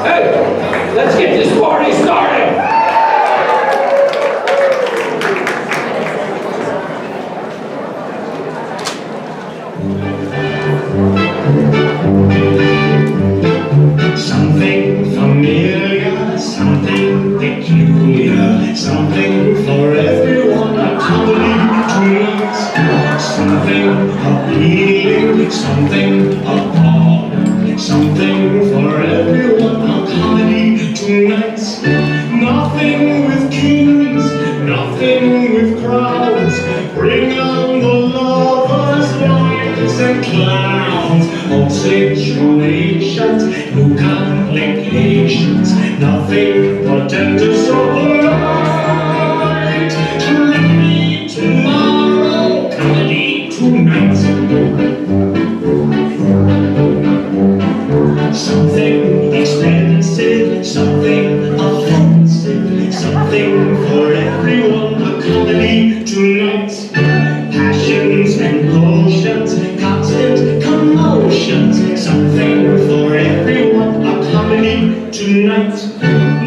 Hey, let's get this party started. Something familiar, something peculiar, something for everyone, a comedy tonight. Something appealing, something appalling, something for everyone, a comedy tonight. Nothing with kings, nothing with crowds, bring on the lovers, lions and clowns. Old situations, no complications, nothing but tenders of the night. Comedy tomorrow, comedy tonight. Something expensive, something offensive, something for everyone, a comedy tonight. Passions and potions, constant commotions, something for everyone, a comedy tonight.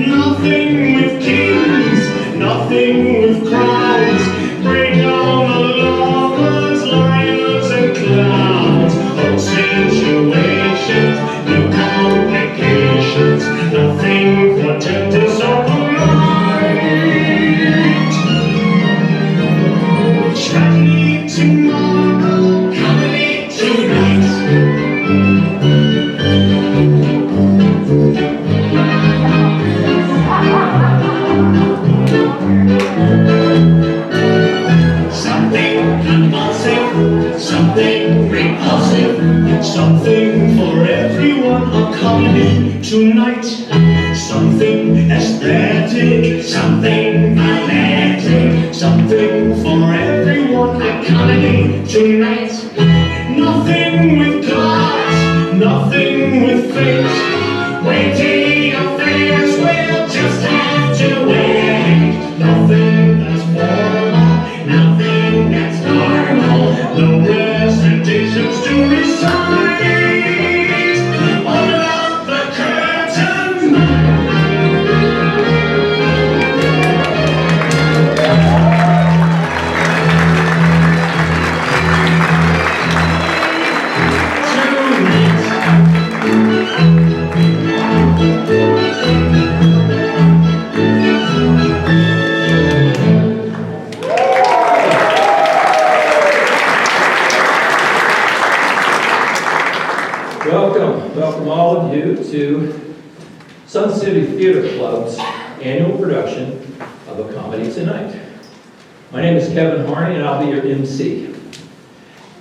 Nothing with kings, nothing with crowds, bring on the lovers, lions and clowns. Old situations, no complications, nothing for tempters of the night. Tragedy tomorrow, comedy tonight. Something convulsive, something repulsive, something for everyone, a comedy tonight. Something aesthetic, something athletic, something for everyone, a comedy tonight. Nothing with gods, nothing with fate, weighty affairs will just have to wait. Nothing that's formal, nothing that's normal, no presentations to recite. Open up the curtain. Welcome all of you to Sun City Theater Club's annual production of A Comedy Tonight. My name is Kevin Harney and I'll be your MC.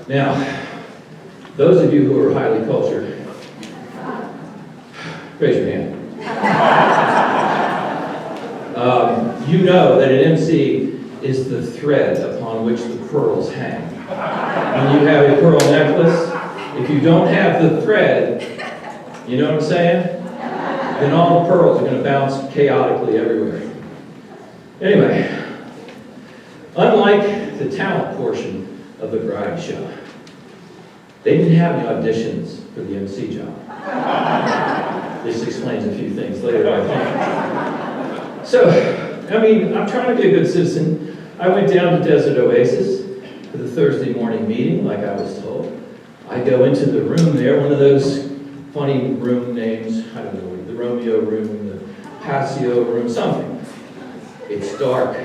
Now, those of you who are highly cultured, raise your hand. You know that an MC is the thread upon which the pearls hang. When you have a pearl necklace, if you don't have the thread, you know what I'm saying? Then all the pearls are going to bounce chaotically everywhere. Anyway, unlike the talent portion of the variety show, they didn't have any auditions for the MC job. This explains a few things later, I think. So, I'm trying to be a good citizen. I went down to Desert Oasis for the Thursday morning meeting, like I was told. I go into the room there, one of those funny room names, I don't know, the Romeo room, the Passio room, something. It's dark.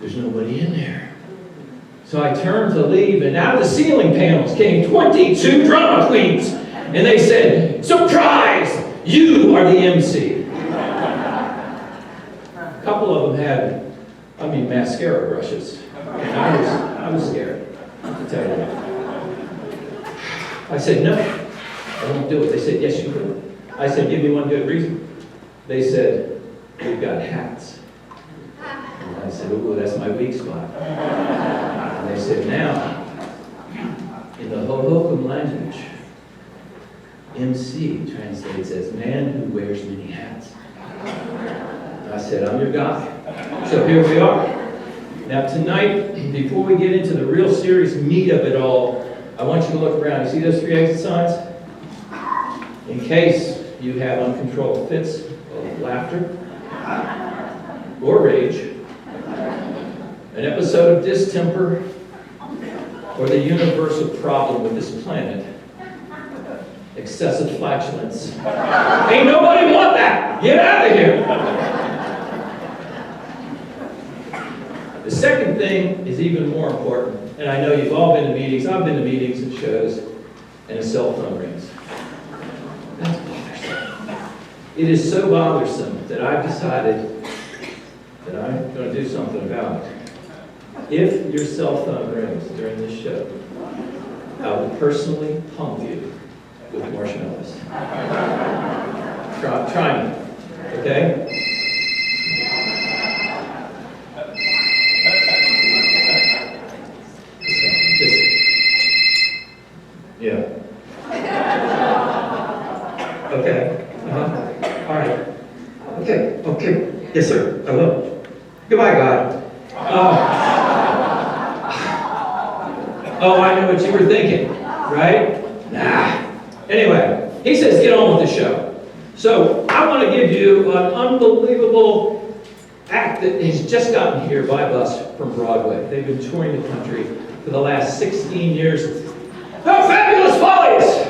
There's nobody in there. So I turned to leave, and out of the ceiling panels came 22 drama queens. And they said, "Surprise! You are the MC." A couple of them had, mascara brushes. And I was scared, to tell you that. I said, "No, I won't do it." They said, "Yes, you will." I said, "Give me one good reason." They said, "We've got hats." And I said, "Ooh, that's my weak spot." And they said, "Now, in the Hohokam language, MC translates as man who wears many hats." I said, "I'm your guy." So here we are. Now tonight, before we get into the real serious meat of it all, I want you to look around. You see those 3 exit signs? In case you have uncontrolled fits of laughter or rage, an episode of distemper, or the universal problem with this planet, excessive flatulence. Ain't nobody want that! Get out of here! The second thing is even more important, and I know you've all been to meetings, I've been to meetings and shows, and a cell phone rings. That's bothersome. It is so bothersome that I've decided that I'm going to do something about it. If your cell phone rings during this show, I will personally pump you with marshmallows. Try me, okay? Yeah. Okay. All right. Okay. Yes, sir. I will. Goodbye, God. Oh, I know what you were thinking, right? Nah. Anyway, he says get on with the show. So I want to give you an unbelievable act that has just gotten here by bus from Broadway. They've been touring the country for the last 16 years. The Fabulous Follies!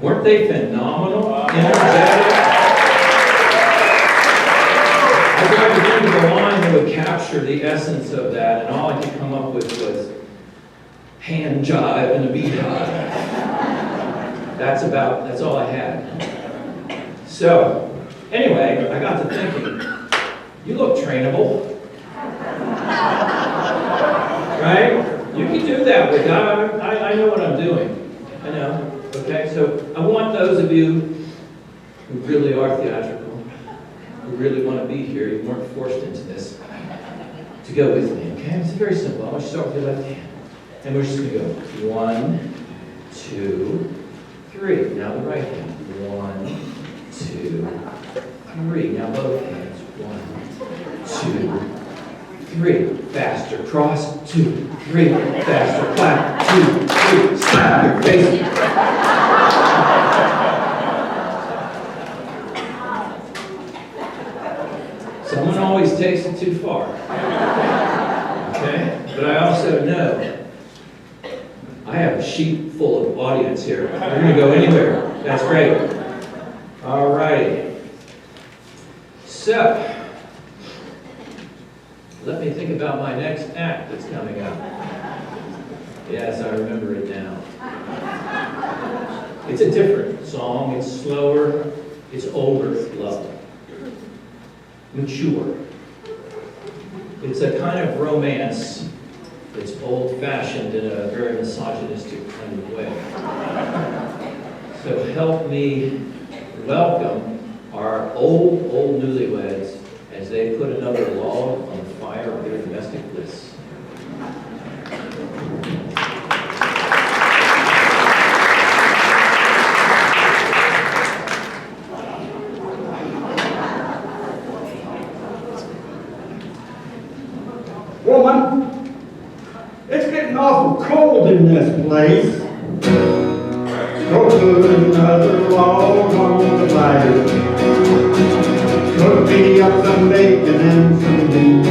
Weren't they phenomenal? Energetic? I tried to think of a line that would capture the essence of that, and all I could come up with was hand jive and a beehive. That's all I had. So, Anyway, I got to thinking, you look trainable. Right? You can do that with, I know what I'm doing. I know, okay? So I want those of you who really are theatrical, who really want to be here, you weren't forced into this, to go with me, okay? It's very simple. I want you to start with your left hand. And we're just going to go 1, 2, 3. Now the right hand. 1, 2, 3. Now both hands. 1, 2, 3. Faster. Cross. 2, 3. Faster. Clap. 2, 3. Slap your face. Someone always takes it too far. Okay? But I also know I have a sheet full of audience here. You're going to go anywhere. That's great. All righty. So, let me think about my next act that's coming up. Yes, I remember it now. It's a different song. It's slower. It's older love. Mature. It's a kind of romance. It's old-fashioned in a very misogynistic kind of way. So help me welcome our old newlyweds as they put another log on the fire of their domestic bliss. Woman, it's getting awful cold in this place. Go put another log on the fire. Cook me up some bacon and some beans.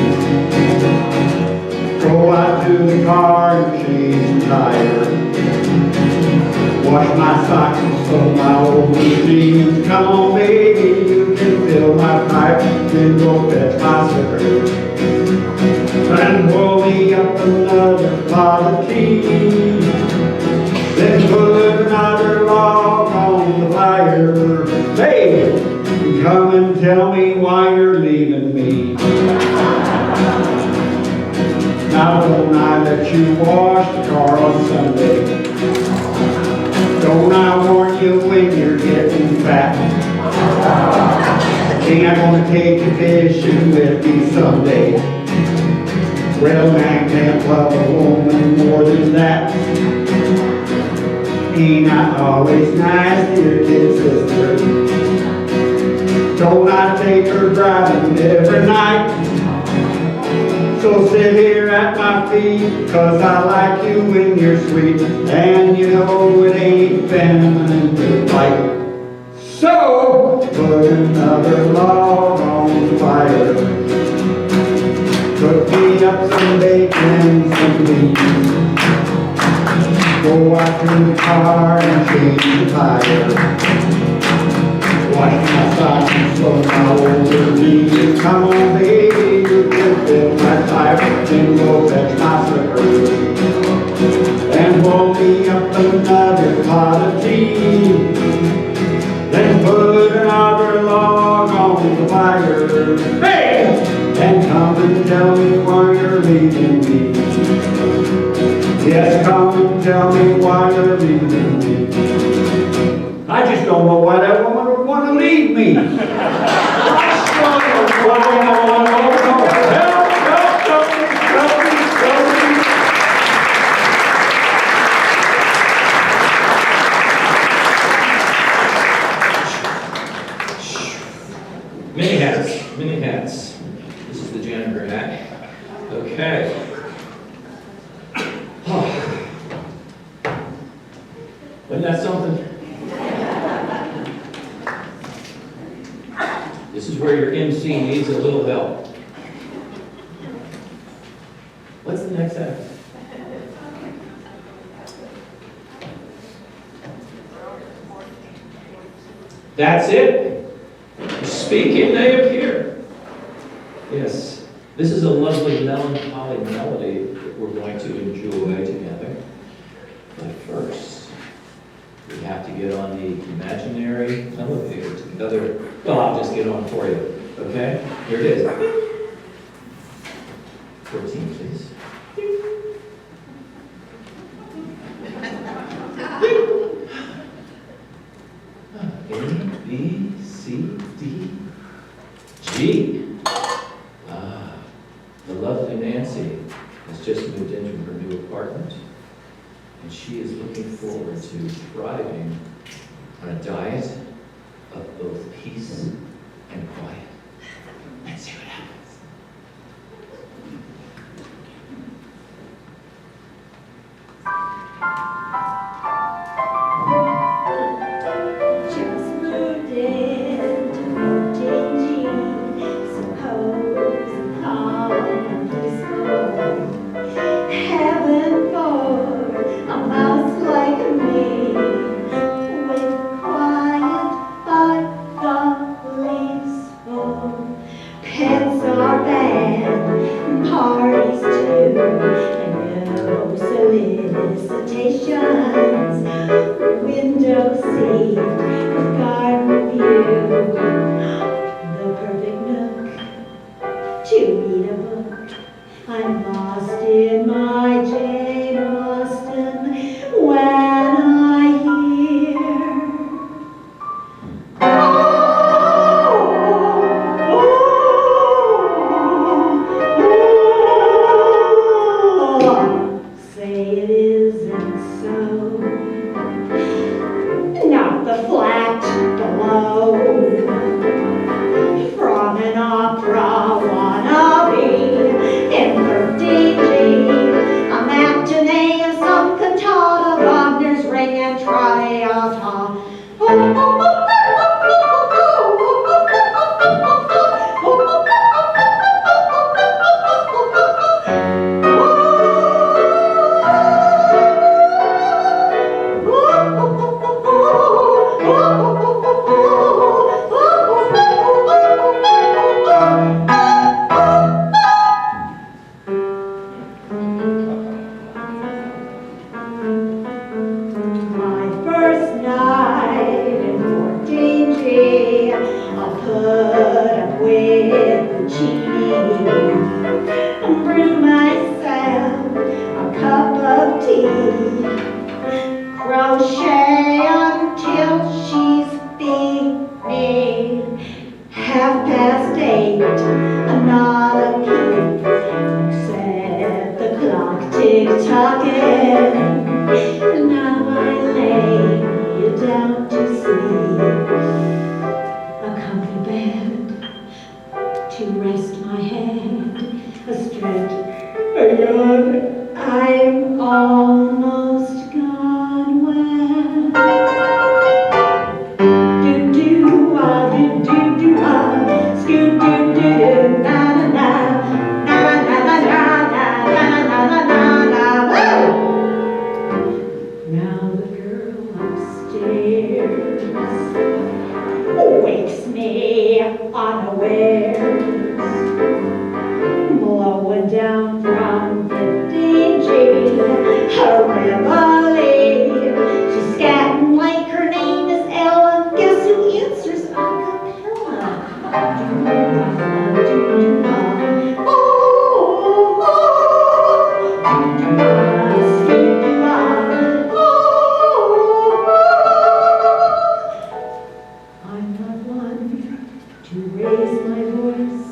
Go out to the car and change the tire. Wash my socks and sew my old blue jeans. Come on, baby, you can fill my pipe. Then go fetch my slipper. And pour me up another pot of tea. Then put another log on the fire. Hey, come and tell me why you're leaving me. Now don't I let you wash the car on Sunday? Don't I warn you when you're getting fat? Ain't I gonna take you fishing with me someday? Well, man can't love a woman more than that. Ain't I always nice to your kid sister? Don't I take her driving every night? So sit here at my feet, 'cause I like you when you're sweet. And you know it ain't feminine to fight. So, put another log on the fire. Cook me up some bacon, some beans. Go out to the car and change the tire. Wash my socks and sew my old jeans. Come on, baby, you can fill my tire. Then go fetch my slippers. And pour me up another pot of tea. Then put another log on the fire. Hey! And come and tell me why you're leaving me. Yes, come and tell me why you're leaving me. I just don't know why that woman would want to leave me. I struggle. Help me. Many hats, many hats. This is the janitor hat. Okay. Wasn't that something? This is where your MC needs a little help. What's the next act? That's it. Speak and they appear. Yes, this is a lovely melancholy melody that we're going to enjoy together. But first, we have to get on the imaginary elevator together Well, I'll just get on for you, okay? Here it is. 14, please. A, B, C, D, G. The lovely Nancy has just moved into her new apartment, and she is looking forward to thriving on a diet of both peace and quiet. Let's see what happens. Just moved into dingy, suppose on this floor. Heaven for a mouse like me, with quiet but the leaves fall. Pets are bad, parties too, and no solicitations. Window seat, garden view, the perfect nook to read a book. I'm lost in my Jane Austen when I hear. Say it isn't so. Not the flat below. From an opera wannabe in her dingy, a matinee of some cantata, Wagner's Ring and Traviata. My first night in Fort Dingy, I'll put up with the genie and brew myself a cup of tea. Crochet until she's beat me. 8:30, I'm not a peep, except the clock tick-tocking. Now I lay you down to sleep, a comfy bed to rest my head, a stretch, a yawn. I'm almost gone when do-do-ah, do-do-do-ah, skoo-doo-doo-doo, na-na-na, na-na-na-na-na-na-na-na-na-na. Now the girl upstairs wakes me unawares, blowing down from the dingy, her reveille. She's scatting like her name is Ellen. Guess who answers a cappella? Do-do-ah, oh, oh, do-do-ah, skip-do-ah, oh. I'm not one to raise my voice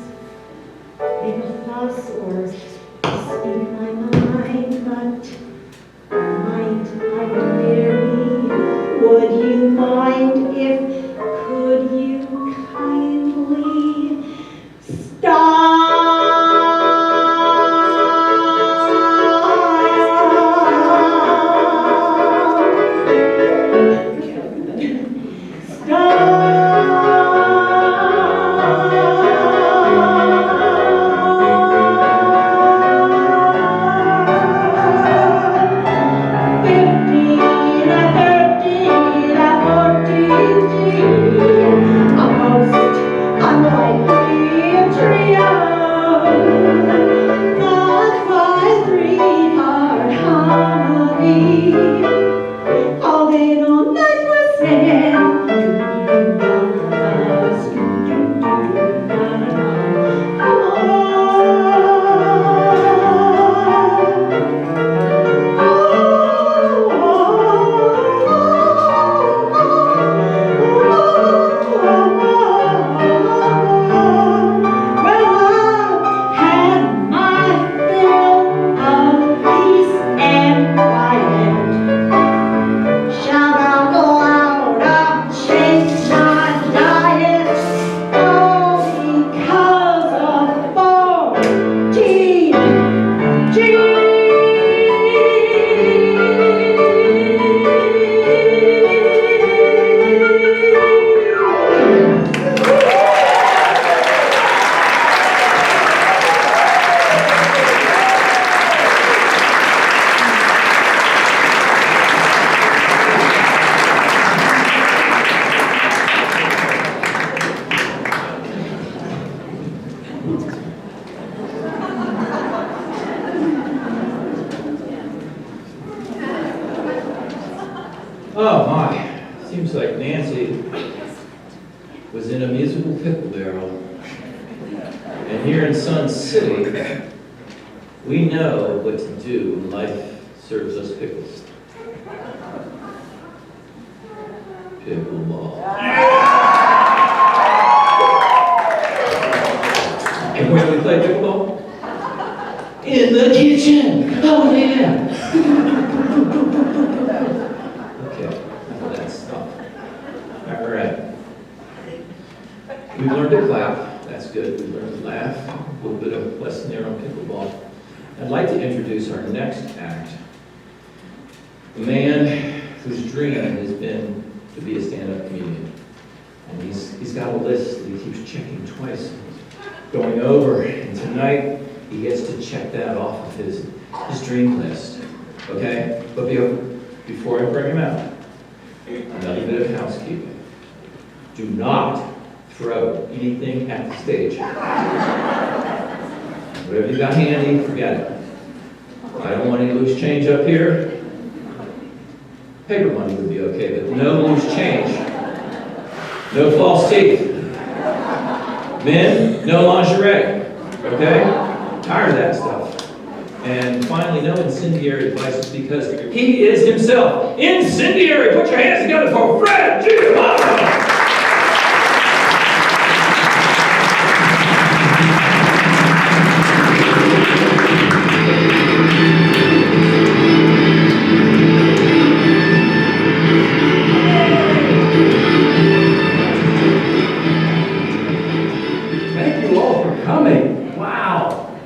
Oh my, seems like Nancy was in a musical pickle barrel. And here in Sun City, we know what to do when life serves us pickles. Pickleball. And where do we play pickleball? In the kitchen! Oh yeah! Okay, enough of that stuff. All right. We learned to clap, that's good. We learned to laugh, a little bit of lesson there on pickleball. I'd like to introduce our next act. A man whose dream has been to be a stand-up comedian. And he's got a list that he keeps checking twice, going over. And tonight, he gets to check that off of his dream list. Okay? But before I bring him out, another bit of housekeeping. Do not throw anything at the stage. Whatever you got handy, forget it. I don't want any loose change up here. Paper money would be okay, but no loose change. No false teeth. Men, no lingerie. Okay? Tired of that stuff. And finally, no incendiary devices because he is himself incendiary. Put your hands together for Fred Giovanni. Thank you all for coming. Wow.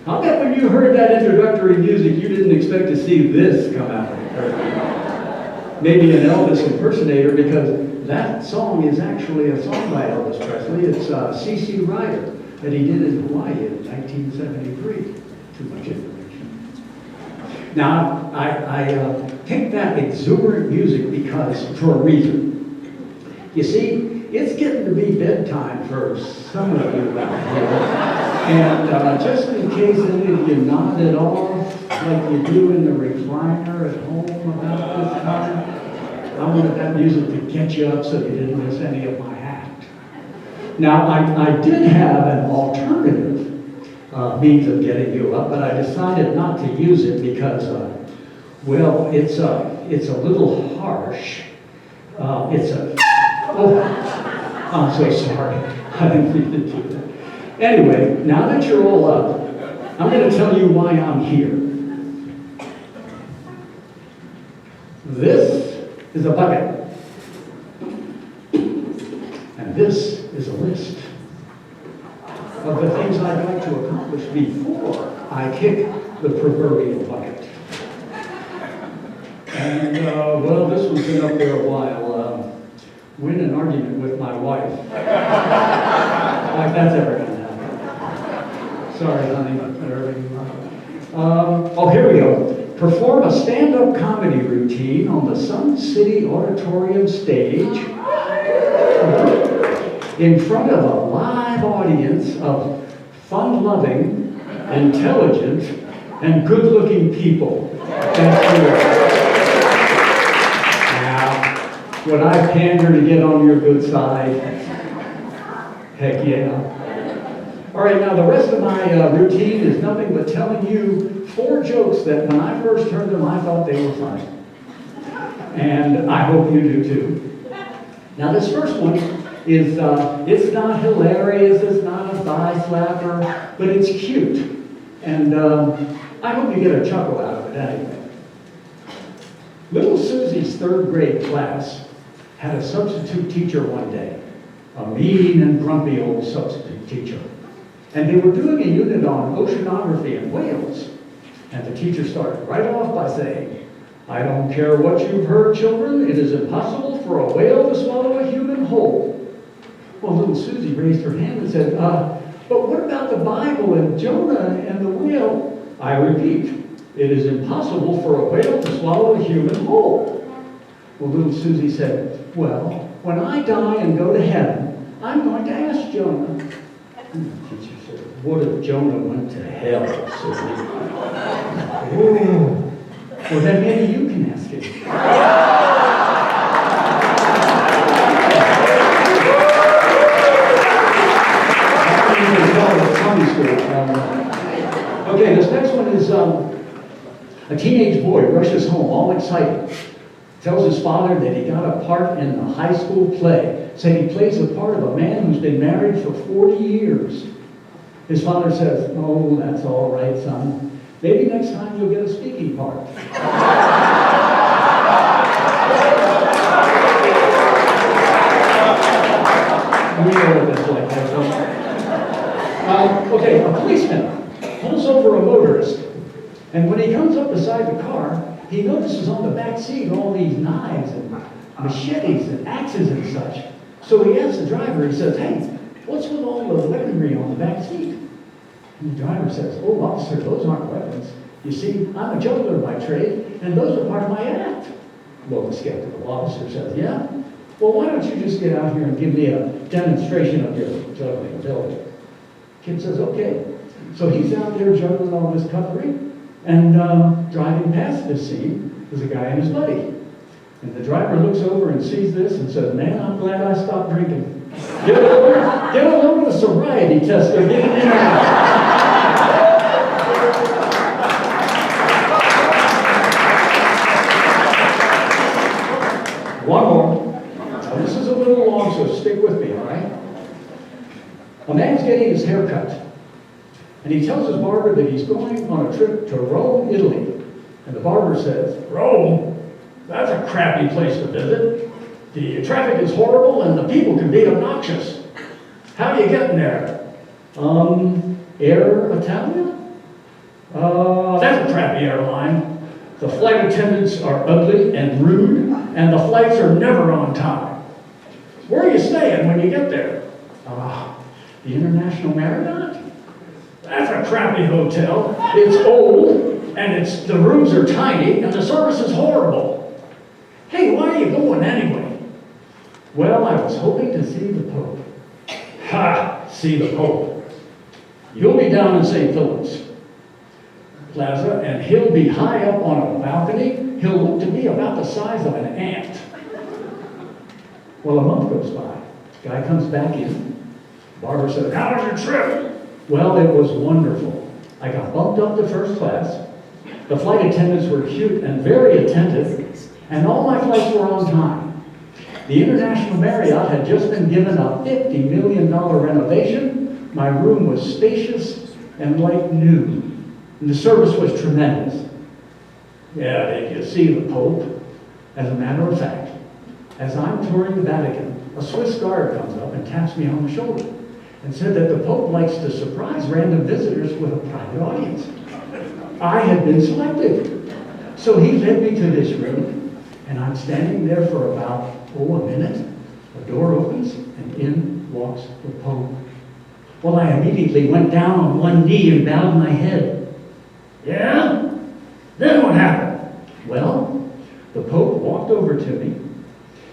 I'll bet when you heard that introductory music, you didn't expect to see this come out of the curtain. Maybe an Elvis impersonator, because that song is actually a song by Elvis Presley. It's C.C. Ryder that he did in Hawaii in 1973. Too much information. Now, I picked that exuberant music because, for a reason. You see, it's getting to be bedtime for some of you out here. And just in case any of you nodded off like you do in the recliner at home about this time, I wanted that music to get you up so you didn't miss any of my act. Now, I did have an alternative means of getting you up, but I decided not to use it because, well, it's a little harsh. Oh, I'm so sorry. I didn't mean to do that. Anyway, now that you're all up, I'm going to tell you why I'm here. This is a bucket. And this is a list of the things I'd like to accomplish before I kick the proverbial bucket. And, well, this one's been up there a while. Win an argument with my wife. Like that's ever going to happen. Sorry, honey. Oh, here we go. Perform a stand-up comedy routine on the Sun City Auditorium stage in front of a live audience of fun-loving, intelligent, and good-looking people. That's true. Would I pander to get on your good side? Heck yeah. All right, now the rest of my routine is nothing but telling you 4 jokes that when I first heard them, I thought they were funny. And I hope you do too. Now this first one is, it's not hilarious, it's not a thigh slapper, but it's cute. And I hope you get a chuckle out of it anyway. Little Susie's 3rd grade class had a substitute teacher one day, a mean and grumpy old substitute teacher. And they were doing a unit on oceanography and whales. And the teacher started right off by saying, "I don't care what you've heard, children, it is impossible for a whale to swallow a human whole." Well, little Susie raised her hand and said, "But what about the Bible and Jonah and the whale?" "I repeat, it is impossible for a whale to swallow a human whole." Well, little Susie said, "Well, when I die and go to heaven, I'm going to ask Jonah." And the teacher said, what if Jonah went to hell? Said he. Oh, well then maybe you can ask him. Okay, this next one is a teenage boy rushes home all excited. Tells his father that he got a part in the high school play. Said he plays the part of a man who's been married for 40 years. His father says, oh, that's all right, son. Maybe next time you'll get a speaking part. We know what that's like. Okay, a policeman pulls over a motorist, and when he comes up beside the car, he notices on the back seat all these knives and machetes and axes and such. So he asks the driver, he says, hey, what's with all the weaponry on the back seat? And the driver says, oh, officer, those aren't weapons. You see, I'm a juggler by trade, and those are part of my act. Well, the skeptical officer says, yeah? Well, why don't you just get out here and give me a demonstration of your juggling ability? Kid says, okay. So he's out there juggling all this cutlery, and driving past this scene is a guy and his buddy. And the driver looks over and sees this and says, man, I'm glad I stopped drinking. Get a load of sobriety test. They're getting in there. One more. Now, this is a little long, so stick with me, all right? A man's getting his hair cut, and he tells his barber that he's going on a trip to Rome, Italy. And the barber says, Rome? That's a crappy place to visit. The traffic is horrible, and the people can be obnoxious. How do you get in there? Air Italia? That's a crappy airline. The flight attendants are ugly and rude, and the flights are never on time. Where are you staying when you get there? The International Marriott? That's a crappy hotel. It's old, and the rooms are tiny, and the service is horrible. Hey, why are you going anyway? Well, I was hoping to see the Pope. Ha! See the Pope. You'll be down in St. Philip's Plaza, and he'll be high up on a balcony. He'll look to be about the size of an ant. Well, a month goes by. The guy comes back in. Barber said, how was your trip? Well, it was wonderful. I got bumped up to first class. The flight attendants were cute and very attentive, and all my flights were on time. The International Marriott had just been given a $50 million renovation. My room was spacious and like new. And the service was tremendous. Yeah, did you see the Pope? As a matter of fact, as I'm touring the Vatican, a Swiss guard comes up and taps me on the shoulder and said that the Pope likes to surprise random visitors with a private audience. I had been selected. So he led me to this room, and I'm standing there for about, a minute. A door opens, and in walks the Pope. Well, I immediately went down on one knee and bowed my head. Yeah? Then what happened? Well, the Pope walked over to me.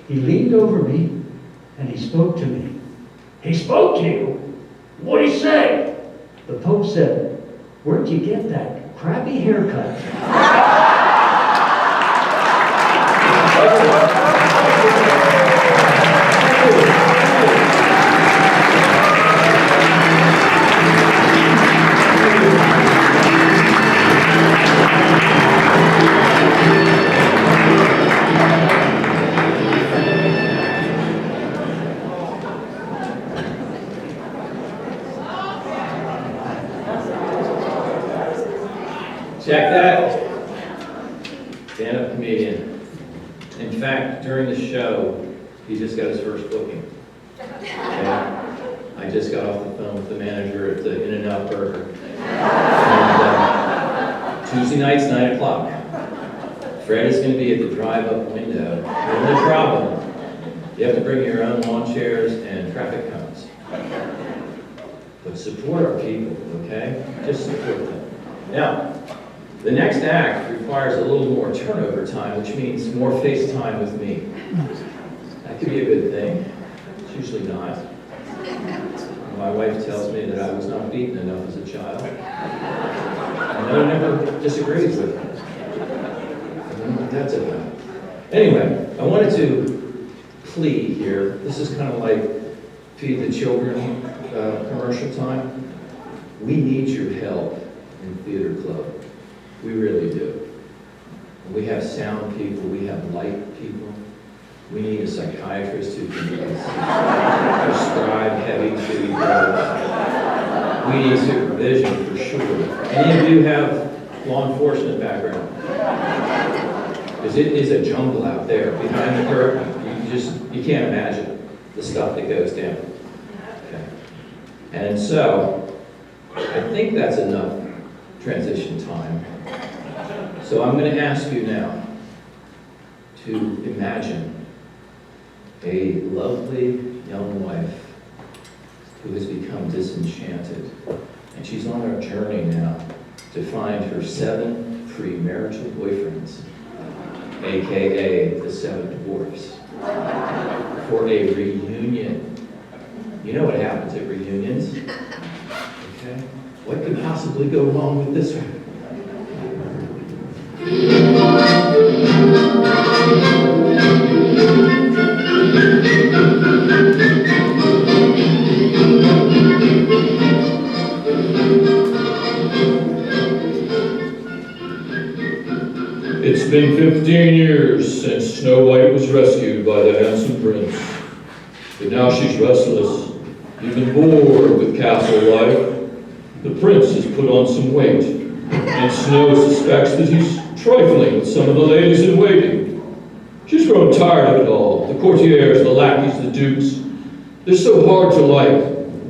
He leaned over me, and he spoke to me. He spoke to you? What'd he say? The Pope said, where'd you get that crappy haircut? Check that. Stand-up comedian. In fact, during the show, he just got his first booking. Okay? I just got off the phone with the manager at the In-N-Out Burger. And, Tuesday nights, 9 o'clock. Fred is going to be at the drive-up window. The only problem, you have to bring your own lawn chairs and traffic cones. But support our people, okay? Just support them. Now, the next act requires a little more turnover time, which means more face time with me. That could be a good thing. It's usually not. My My wife tells me that I was not beaten enough as a child. And I never disagrees with her. I don't know what that's about. Anyway, I wanted to plead here. This is kind of like Feed the Children commercial time. We need your help in Theater Club. We really do. We have sound people, we have light people. We need a psychiatrist who can prescribe heavy-duty drugs. We need supervision for sure. Any of you have law enforcement background? Because it is a jungle out there behind the curtain. You can't imagine the stuff that goes down. Okay. And so, I think that's enough transition time. So I'm going to ask you now to imagine a lovely young wife who has become disenchanted. And she's on her journey now to find her 7 premarital boyfriends, AKA the 7 dwarfs, for a reunion. You know what happens at reunions? Okay? What could possibly go wrong with this one? It's been 15 years since Snow White was rescued by the handsome prince. But now she's restless, even bored with castle life. The prince has put on some weight, and Snow suspects that he's trifling with some of the ladies in waiting. She's grown tired of it all. The courtiers, the lackeys, the dukes. They're so hard to like,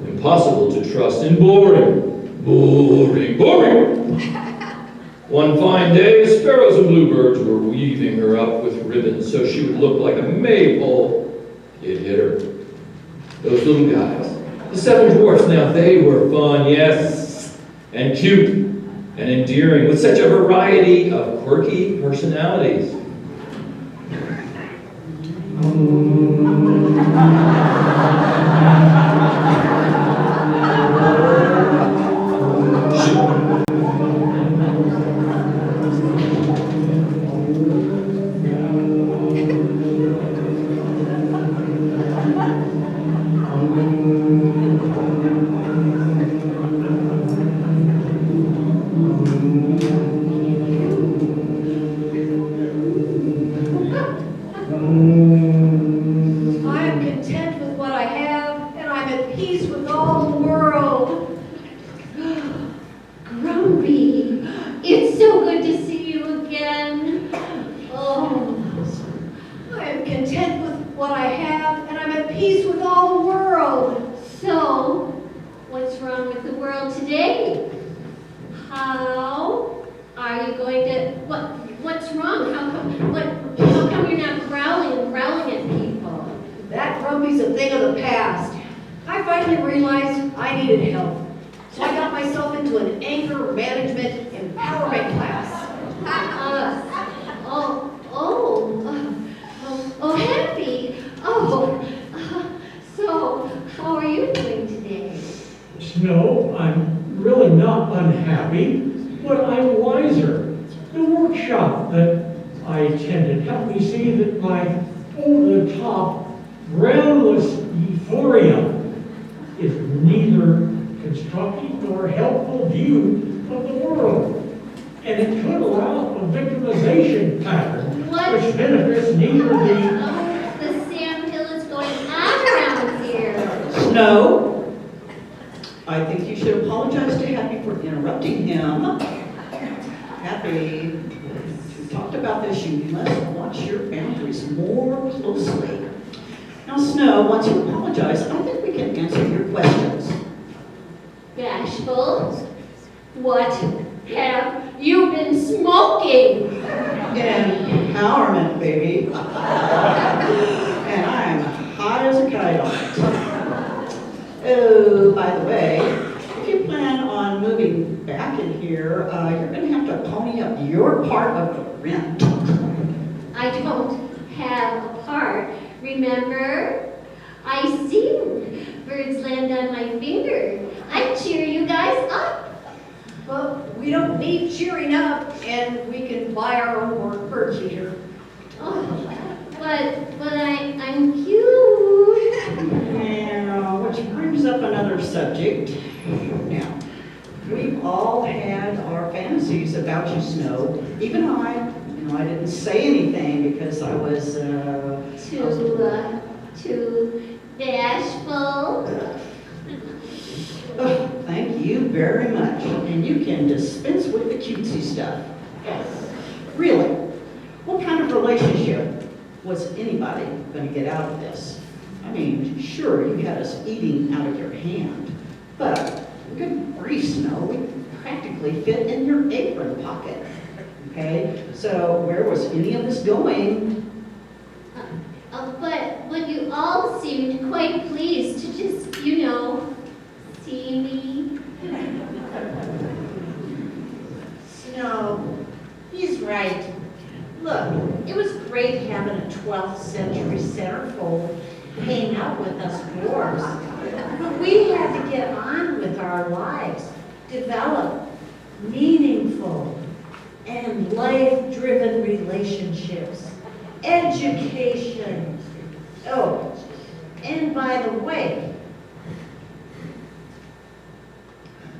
impossible to trust, and boring. Boring. One fine day, sparrows and bluebirds were weaving her up with ribbons so she would look like a maypole. It hit her. Those little guys, the 7 dwarfs, now they were fun, yes, and cute, and endearing, with such a variety of quirky personalities. I am content with what I have, and I'm at peace with all the world. Grumpy, it's so good to see you again. Oh, I am content with what I have, and I'm at peace with all the world. so what's wrong with the world today? How are you going to, what's wrong? How come you're not growling at people? That Grumpy's a thing of the past. I finally realized I needed help. So I got myself into an anger management empowerment class. Happy. So how are you doing today? Snow, I'm really not unhappy, but I'm wiser. The workshop that I attended helped me see that my over-the-top, groundless euphoria is neither constructive nor helpful view of the world. And it could allow a victimization pattern, What? which benefits neither the The Sam Hill is going on around here. Snow, I think you should apologize to Happy for interrupting him. Happy, we talked about this, you must watch your boundaries more closely. Now, Snow, once you apologize, I think we can answer your questions. Bashful, what have you been smoking? Empowerment, baby. And I'm hot as a kite on it. Oh, by the way, if you plan on moving back in here, you're going to have to pony up your part of the rent. I don't have a part. Remember? I sing. Birds land on my finger cheer you guys up. But we don't need cheering up, and we can buy our own bird feeder. Oh, but I'm cute. Now, which brings up another subject. Now, we've all had our fantasies about you, Snow. Even I, I didn't say anything because I was, Too bashful. Thank you very much. And you can dispense with the cutesy stuff. Really, what kind of relationship was anybody going to get out of this? I mean, sure, you had us eating out of your hand, but good grief, Snow, we practically fit in your apron pocket. Okay, so where was any of this going? But you all seemed quite pleased to just, see me. Snow, he's right. Look, it was great having a 12th century centerfold hang out with us dwarves. But we had to get on with our lives, develop meaningful and life-driven relationships, education. Oh, and by the way,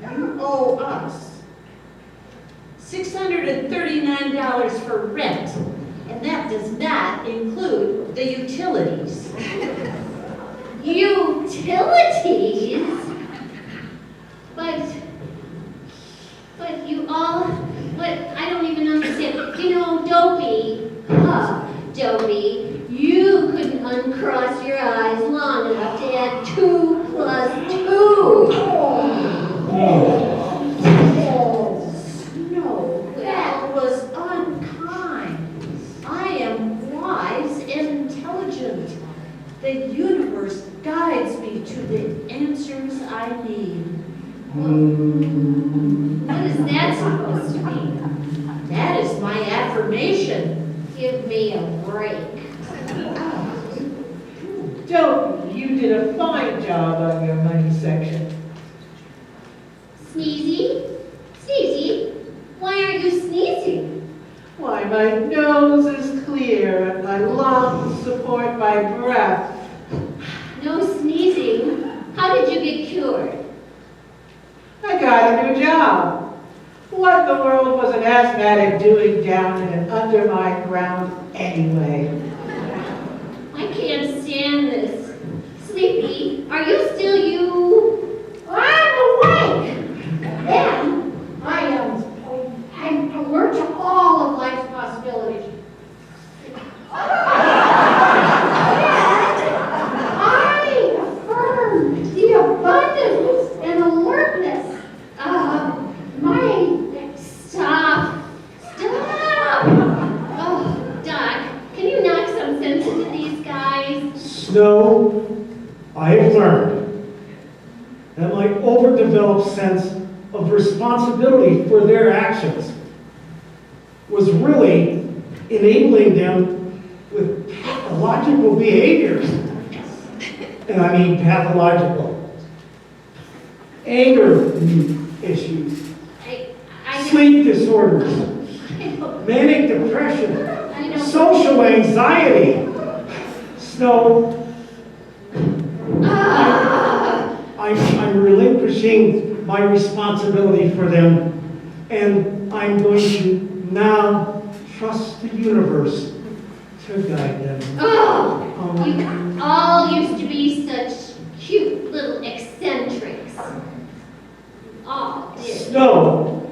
you owe us $639 for rent, and that does not include the utilities. Utilities? But you all, I don't even understand. Dopey, you couldn't uncross your eyes long enough to add 2 + 2. No, that was unkind. I am wise and intelligent. The universe guides me to the answers I need. What is that supposed to mean? That is my affirmation. Give me a break. Dopey, you did a fine job on your money section. Sneezy, why aren't you sneezing? Why, my nose is clear and my lungs support my breath. No sneezing. How did you get cured? I got a new job. What in the world was an asthmatic doing down in an undermined ground anyway? I can't stand this. Sleepy, are you still you? I'm awake. Then I'm alert to all of life's possibilities. I affirm the abundance and alertness of my. Stop. Oh, Doc, can you knock some sense into these guys? Snow, I have learned that my overdeveloped sense of responsibility for their actions was really enabling them with pathological behaviors. And I mean pathological. Anger issues, sleep disorders, manic depression, social anxiety. Snow, I'm relinquishing my responsibility for them, and I'm going to now trust the universe to guide them. Oh, you all used to be such cute little eccentrics. All did. Snow,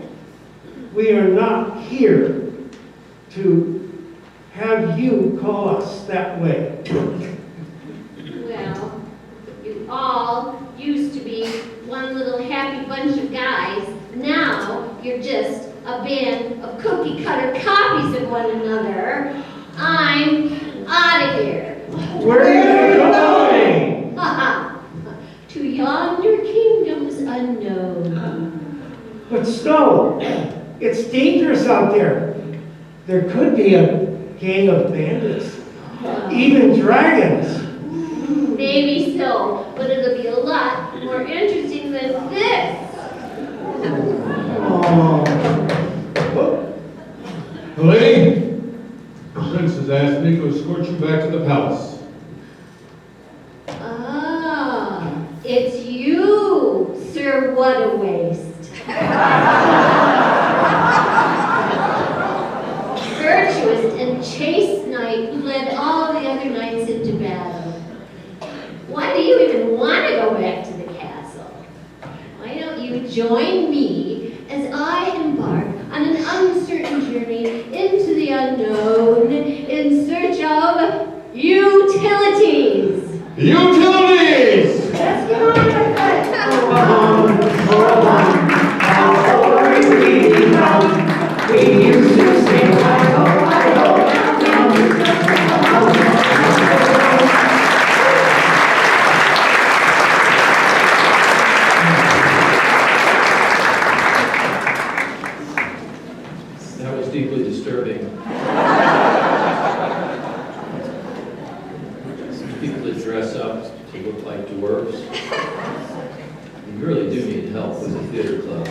we are not here to have you call us that way. Well, you all used to be one little happy bunch of guys. Now you're just a band of cookie-cutter copies of one another. I'm out of here. Where are you going? To yonder kingdoms unknown. But Snow, it's dangerous out there. There could be a gang of bandits, even dragons. Maybe so, but it'll be a lot more interesting than this. Helene, the prince has asked me to escort you back to the palace. Ah, it's you, Sir What a Waste. Virtuous and chaste knight who led all the other knights into battle. Why do you even want to go back to the castle? Why don't you join me as I embark on an uncertain journey into the unknown in search of utilities? Utilities! Let's get on with We used to sing hi-ho, hi-ho. That was deeply disturbing. People that dress up to look like dwarves. You really do need help with a theater club.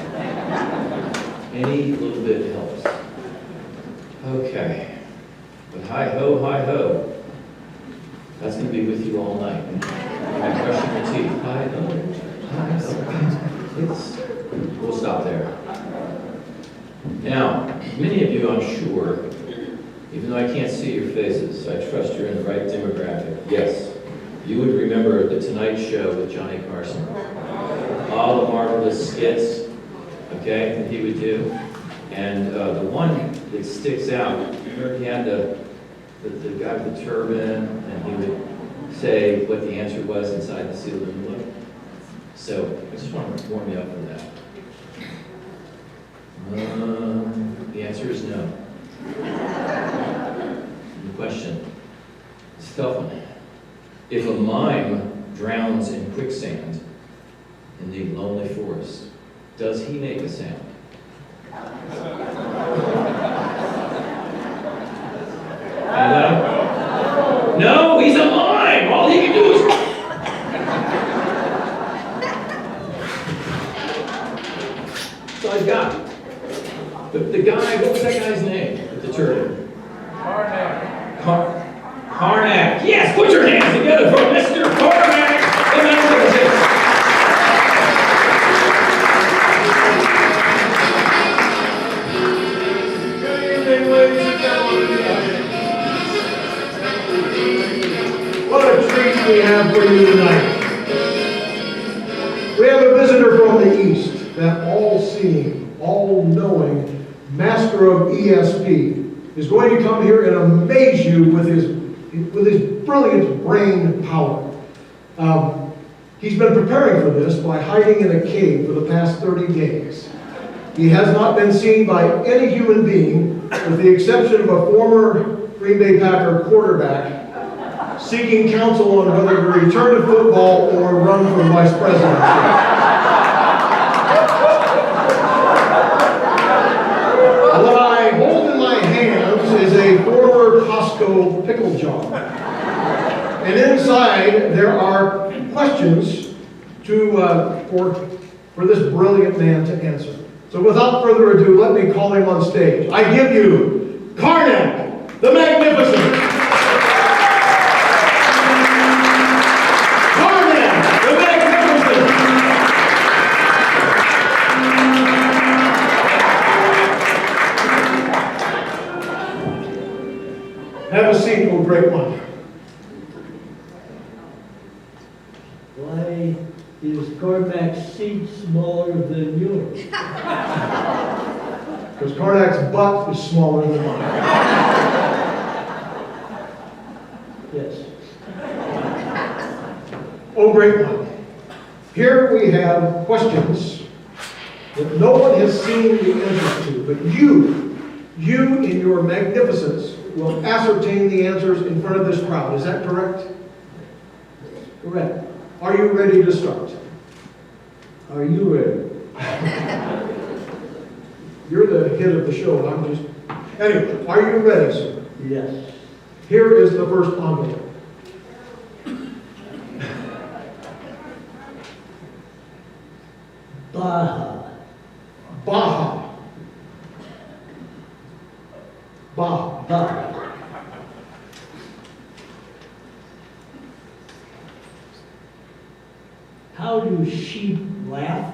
Any little bit helps. Okay. But hi-ho, hi-ho. That's going to be with you all night. I'm brushing your teeth. Hi-ho, hi-ho. We'll stop there. Now, many of you, I'm sure, even though I can't see your faces, I trust you're in the right demographic. Yes, you would remember The Tonight Show with Johnny Carson. All the marvelous skits, okay, that he would do. And the one that sticks out, remember he had the guy with the turban, and he would say what the answer was inside the sealed envelope. So I just want to warm you up for that. The answer is no. The question is a tough one. If a mime drowns in quicksand in the lonely forest, does he make a sound? Anybody? No, he's a mime. All he can do is. So I've got the guy. What was that guy's name with the turban? Karnak. Yes, put your hands together for Mr. Karnak, the magnificent. Good evening, ladies and gentlemen. What a treat we have for you tonight. We have a visitor from the East, that all-seeing, all-knowing master of ESP, is going to come here and amaze you with his brilliant brain power. He's been preparing for this by hiding in a cave for the past 30 days. He has not been seen by any human being, with the exception of a former Green Bay Packer quarterback seeking counsel on whether to return to football or run for vice presidency. What I hold in my hands is a former Costco pickle jar. And inside there are questions for this brilliant man to answer. So without further ado, let me call him on stage. I give you Karnak, the Magnificent. Karnak, the Magnificent. Have a seat, oh great one. Why is Karnak's seat smaller than yours? Because Karnak's butt is smaller than mine. Yes. Oh, great one. Here we have questions that no one has seen the answers to, but you in your magnificence will ascertain the answers in front of this crowd. Is that correct? Correct. Are you ready to start? Are you ready? You're the hit of the show. I'm just... Anyway, are you ready, sir? Yes. Here is the first envelope. Baja. Baja. Baja. Baja. How do sheep laugh?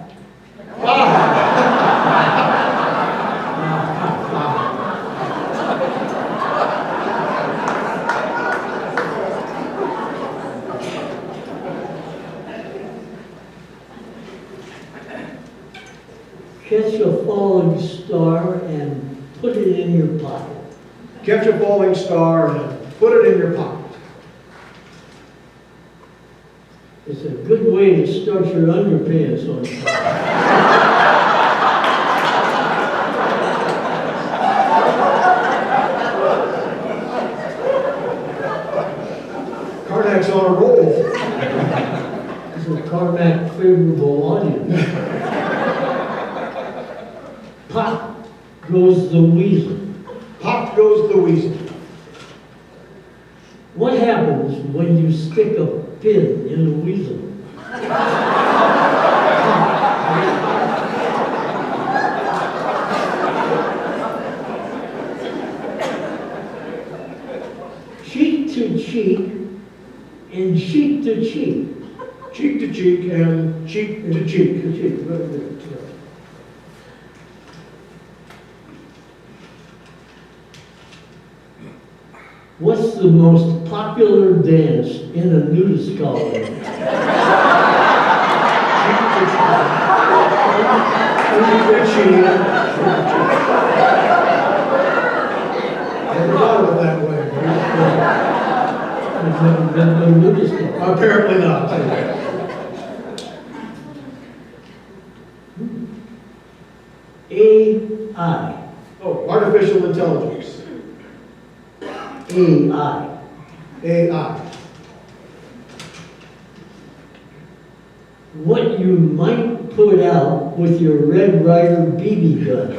Catch a falling star and put it in your pocket. Catch a falling star and put it in your pocket. It's a good way to start your underpants on fire. Karnak's on a roll. It's a Carmack favorable audience. Pop goes the weasel. Pop goes the weasel. What happens when you stick a pin in a weasel? Cheek to cheek and cheek to cheek. Cheek to cheek and cheek to cheek. Very good. What's the most popular dance in a nudist colony? Never thought of it that way. I've never been to a nudist colony. Apparently not. AI. Oh, artificial intelligence. AI. AI. What you might put out with your Red Ryder BB gun.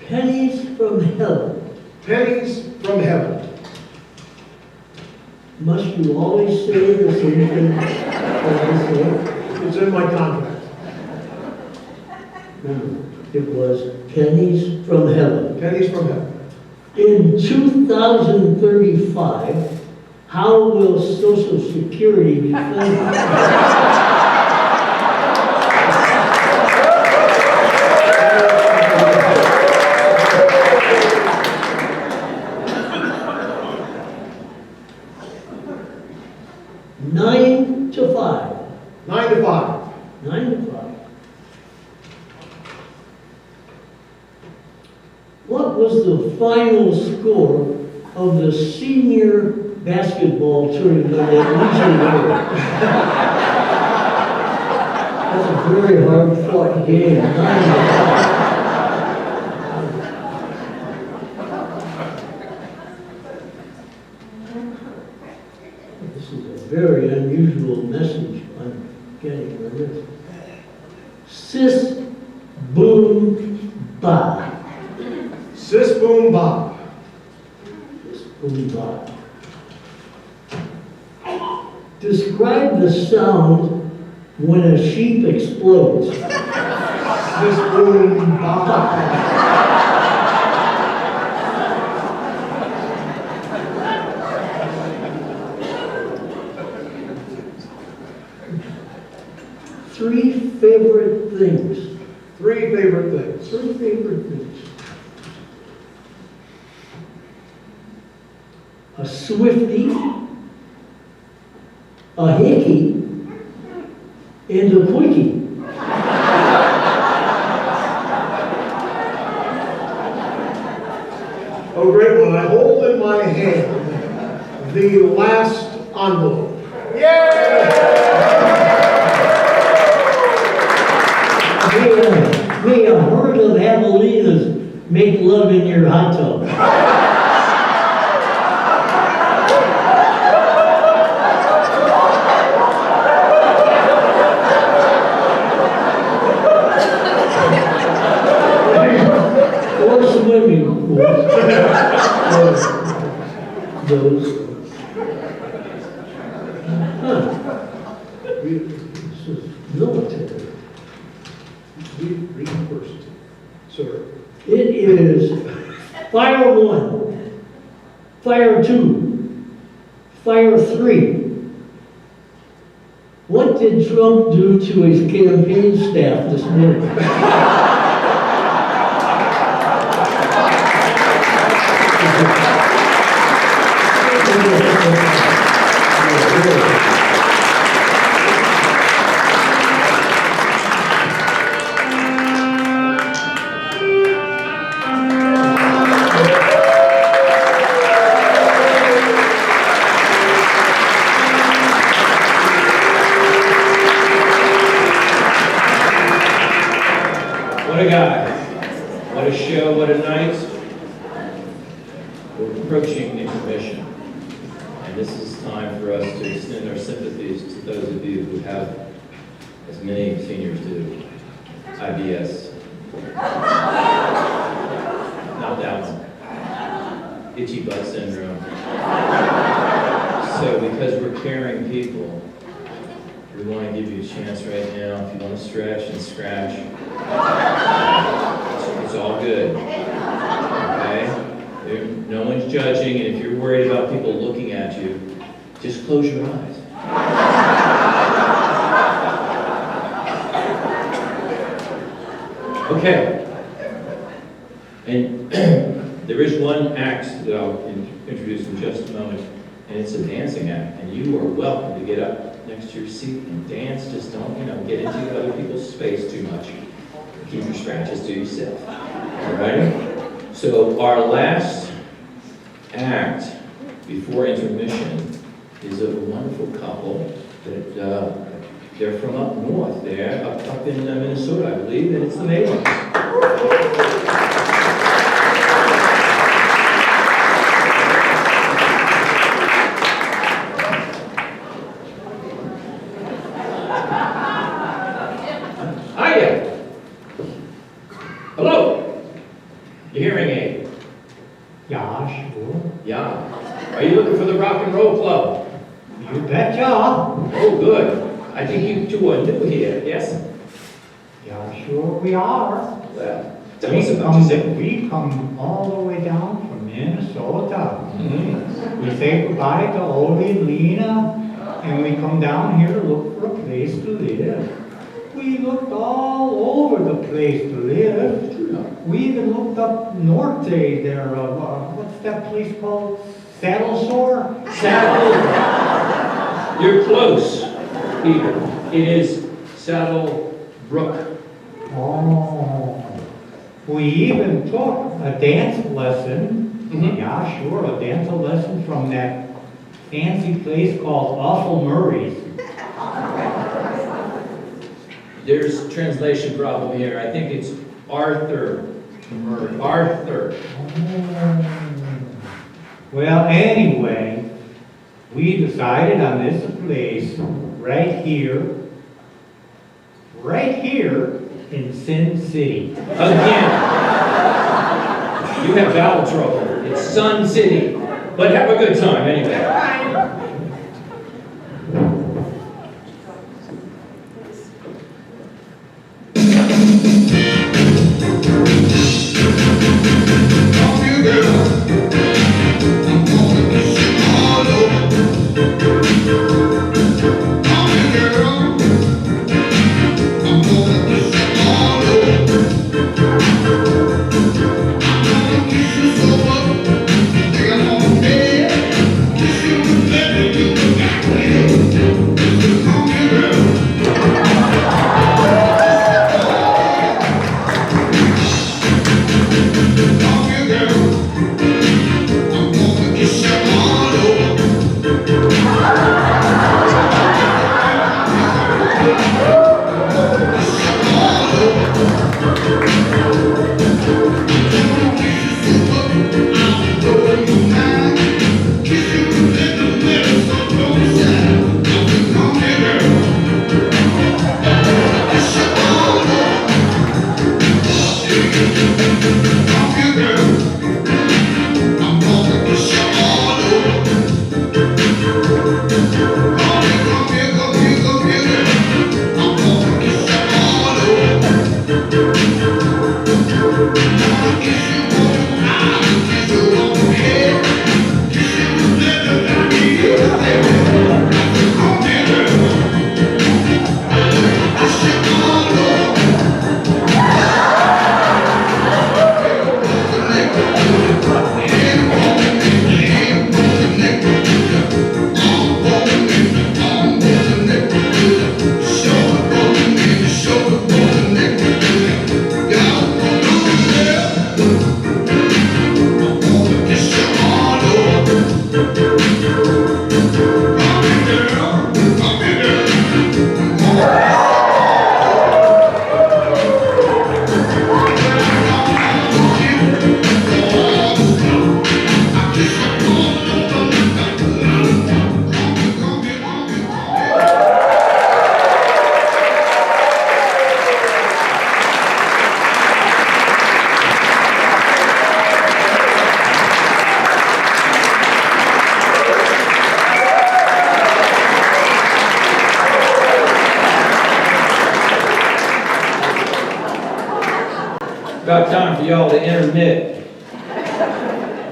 Pennies from heaven. Pennies from heaven. Must you always say the same thing? It's in my contract. No, it was pennies from heaven. Pennies from heaven. In 2035, how will Social Security be funded? Nine to five. 9 to 5. 9 to 5. What was the final score of the senior basketball tournament at Legion Road? That's a very hard fought game. 9 to 5. This is a very unusual message I'm getting on this. Sis boom ba. Sis boom ba. Sis boom ba. Describe the sound when a sheep explodes. Sis boom ba. Three favorite things. 3 favorite things. 3 favorite things. A Swiftie, a Hickey, and a Quickie. Oh, great one. I hold in my hand the last envelope. May a herd of javelinas make love in your hot tub. cool. Those. This is military. Read first, sir. It is fire 1, fire 2, fire 3. What did Trump do to his campaign staff this morning? What a guy. What a show, what a night. We're approaching intermission. And this is time for us to extend our sympathies to those of you who have, as many seniors do, IBS. Not that one. Itchy butt syndrome. So because we're caring people, we want to give you a chance right now. If you want to stretch and scratch, it's all good. Okay? No one's judging, and if you're worried about people looking at you, just close your eyes. Okay. And there is one act that I'll introduce in just a moment, and it's a dancing act, and you are welcome to get up next to your seat and dance. Just don't, get into other people's space too much. Keep your scratches to yourself. All right? So our last act before intermission is a wonderful couple that they're from up north there, up in Minnesota, I believe, and it's the Maylings. Hello. Your hearing aid. Yeah, sure. Yeah. Are you looking for the Rock and Roll Club? You betcha. Oh, good. I think you two are new here, yes? Yeah, sure we are. Well, tell us about yourself. We come all the way down from Minnesota. Mhm. We say goodbye to oldie Lena, and we come down here to look for a place to live. We looked all over the place to live. We even looked up north there. What's that place called? Saddle Shore? You're close, Peter. It is Saddle Brook. Oh. We even took a dance lesson. Mhm. Yeah, sure, a dance lesson from that fancy place called Awful Murray's. There's a translation problem here. I think it's Arthur Murray. Arthur. Well, anyway, we decided on this place right here in Sin City. Again. You have vowel trouble. It's Sun City. But have a good time anyway. Kiss you so up, they got on bed. Kiss you with About time for y'all to intermit.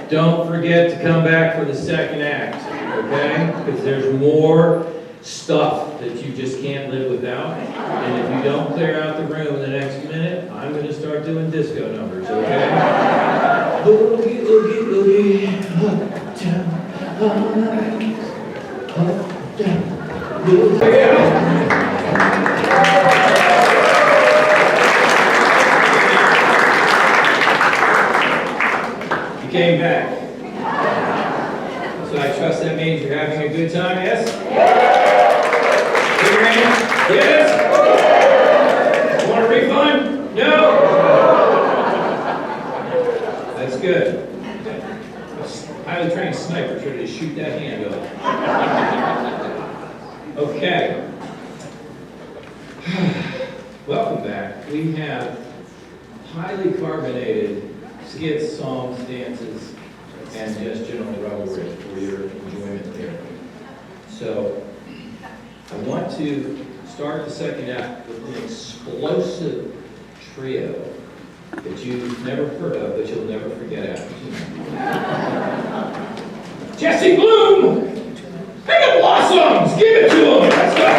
Don't forget to come back for the second act, okay? Because there's more stuff that you just can't live without. And if you don't clear out the room in the next minute, I'm going to start doing disco numbers, okay? Boogie, oogie, oogie, uptown, uptown, boogie. Came back. So I trust that means you're having a good time, yes? Big your hands? Yes? Want a refund? No? That's good. A highly trained sniper's ready to shoot that hand off. Okay. Welcome back. We have highly carbonated skits, songs, dances, and just general revelry for your enjoyment here. So, I want to start the second act with an explosive trio that you've never heard of, but you'll never forget after tonight. Jesse Bloom and the Blossoms! Give it to them! Let's go!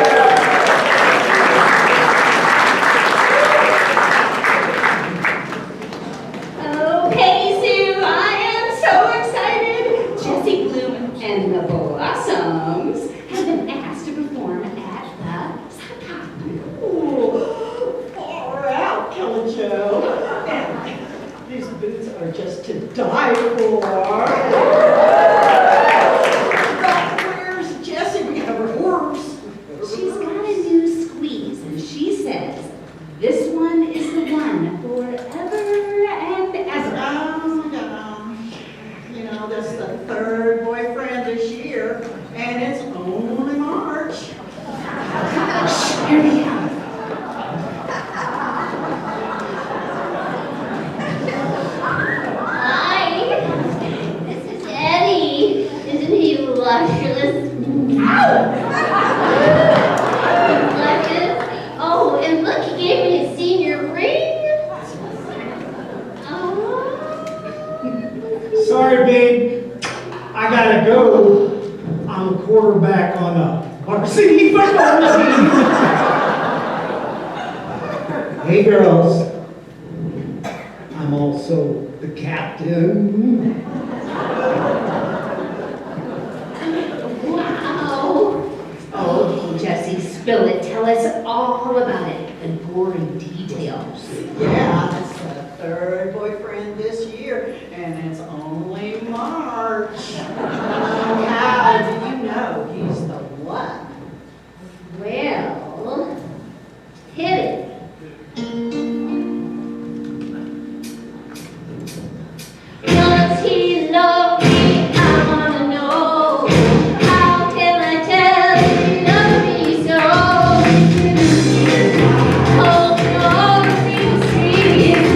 And the Blossoms have been asked to perform at the Saka. Ooh, far out, Kelly Jo. These boots are just to die for. Where's Jessie? We have her horse. She's got a new squeeze, and she says, this one is the one forever and ever. You know, that's the third boyfriend this year, and it's only March. Here we go. Hi, this is Eddie. Isn't he luscious? Luscious? Oh, and look, he gave me his senior ring. Sorry, babe. I gotta go. I'm a quarterback on a varsity football team. Hey, girls. I'm also the captain. Wow. Oh, Jessie, spill it. Tell us all about it. The gory details. Yeah, that's the third boyfriend this year, and it's only March. How do you know he's the one? Well, hit it. Does he love me? I wanna know. How can I tell he loves me so? Oh, no, seems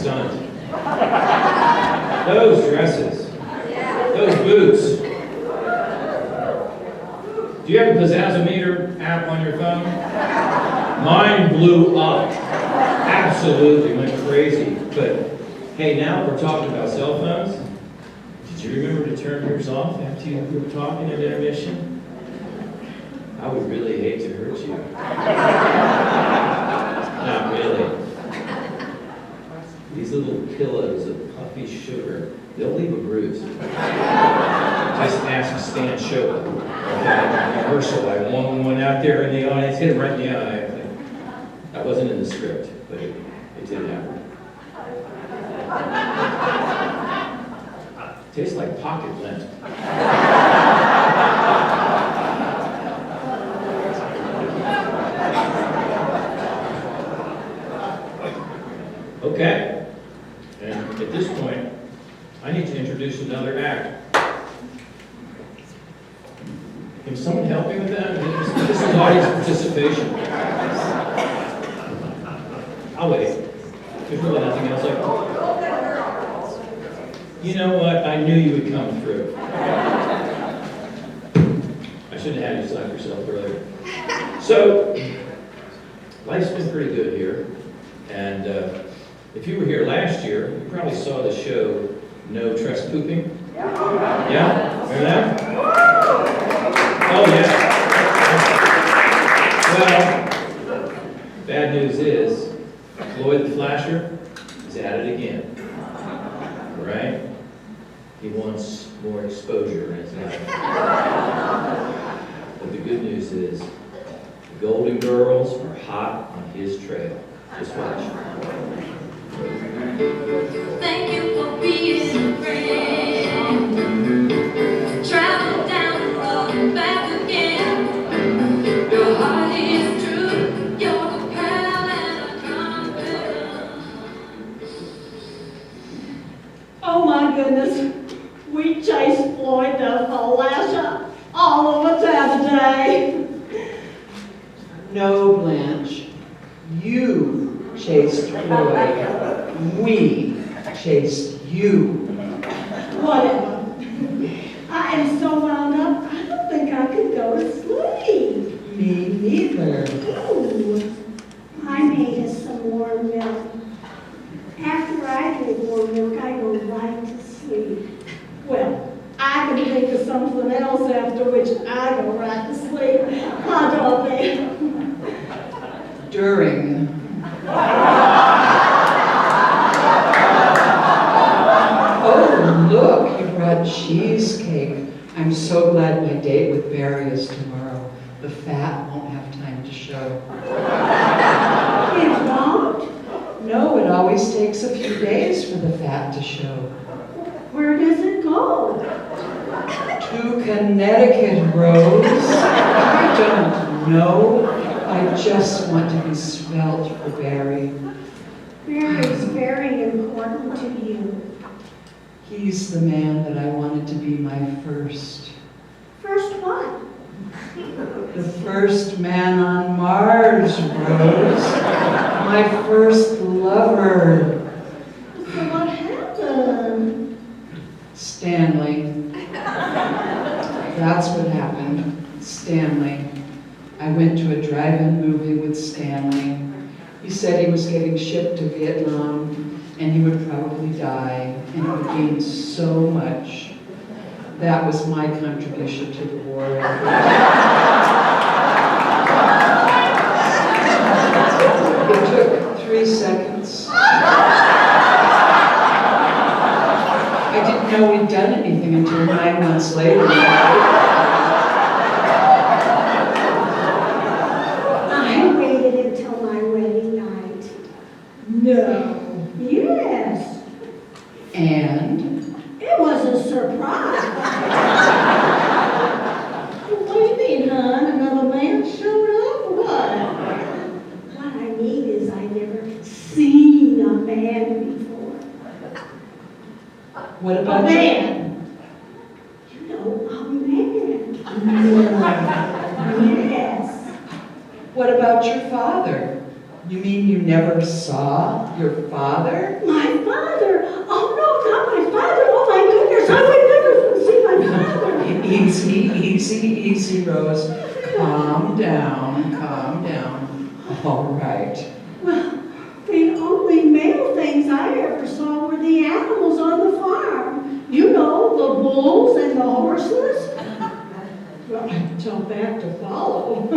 stunned. Those dresses, those boots. Do you have a Pizazzometer app on your phone? Mine blew up. Absolutely went crazy. But hey, now we're talking about cell phones. Did you remember to turn yours off after you were talking at intermission? I would really hate to hurt you. Not really. These little pillows of puffy sugar, they'll leave a bruise. Just ask Stan Shopa. Okay, rehearsal. I went out there in the audience, hit him right in the eye. That wasn't in the script, but it did happen. Tastes like pocket lint. Okay, and at this point, I need to introduce another act. Can someone help me with that? This is audience participation. I'll wait. There's really nothing else I can. You know what? I knew you would come through. I should have had you slap yourself earlier. So, life's been pretty good here. And if you were here last year, you probably saw the show No Tress Pooping. Yeah? Remember that? Oh, yeah. Well, bad news is, Floyd the Flasher is at it again. Right? He wants more exposure in his life. But the good news is, the Golden Girls are hot on his trail. Just watch. Thank you for being a friend. Travel down the road and back again. Your heart is true. You're the pal and a confidant. Oh my goodness, we chased Floyd the Flasher all over town today. No, Blanche, you chased Floyd. We chased you. Whatever. I am so wound up, I don't think I could go to sleep. Me neither. Ooh, I made us some warm milk. After I drink warm milk, I go right to sleep. Well, I can think of something else after which I go right to sleep. Huh, Dorothy? During. Oh, look, you brought cheesecake. I'm so glad my date with Barry is tomorrow. The fat won't have time to show. It won't? No, it always takes a few days for the fat to show. Where does it go? To Connecticut, Rose. I don't know. I just want to be svelte for Barry. Barry's very important to you. He's the man that I wanted to be my first. First what? The first man on Mars, Rose. My first lover. So what happened? Stanley. That's what happened. Stanley. I went to a drive-in movie with Stanley. He said he was getting shipped to Vietnam and he would probably die and it would mean so much. That was my contribution to the war effort. It took 3 seconds. I didn't know we'd done anything until 9 months later. I waited until my wedding night. No. Yes, And? it was a surprise. What do you mean, hon? Another man showed up or what? What I mean is I never seen a man before. What A about man. You know, a man. Yes. What about your father? You mean you never saw your father? My Easy, easy, easy, Rose. Calm down, calm down. All right. Well, the only male things I ever saw were the animals on the farm. You know, the bulls and the horses. Well, I tell back to follow.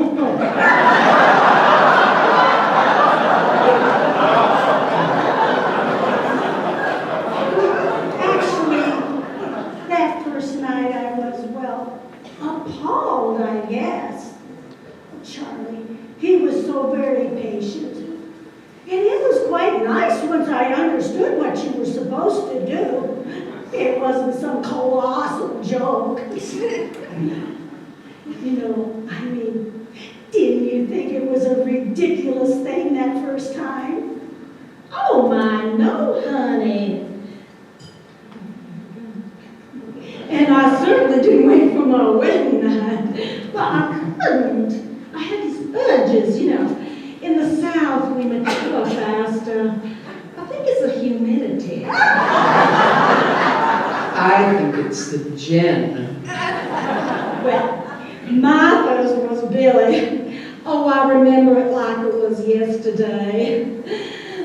Actually, that first night I was, well, appalled, I guess. Charlie, he was so very patient. And it was quite nice once I understood what you were supposed to do. It wasn't some colossal joke. You know, I mean, didn't you think it was a ridiculous thing that first time? Oh my, no, honey. And I certainly didn't wait for my wedding night. But I couldn't. I had these urges, you know. In the South, we mature faster. I think it's the humidity. I think it's the gin. Well, my first was Billy. Oh, I remember it like it was yesterday.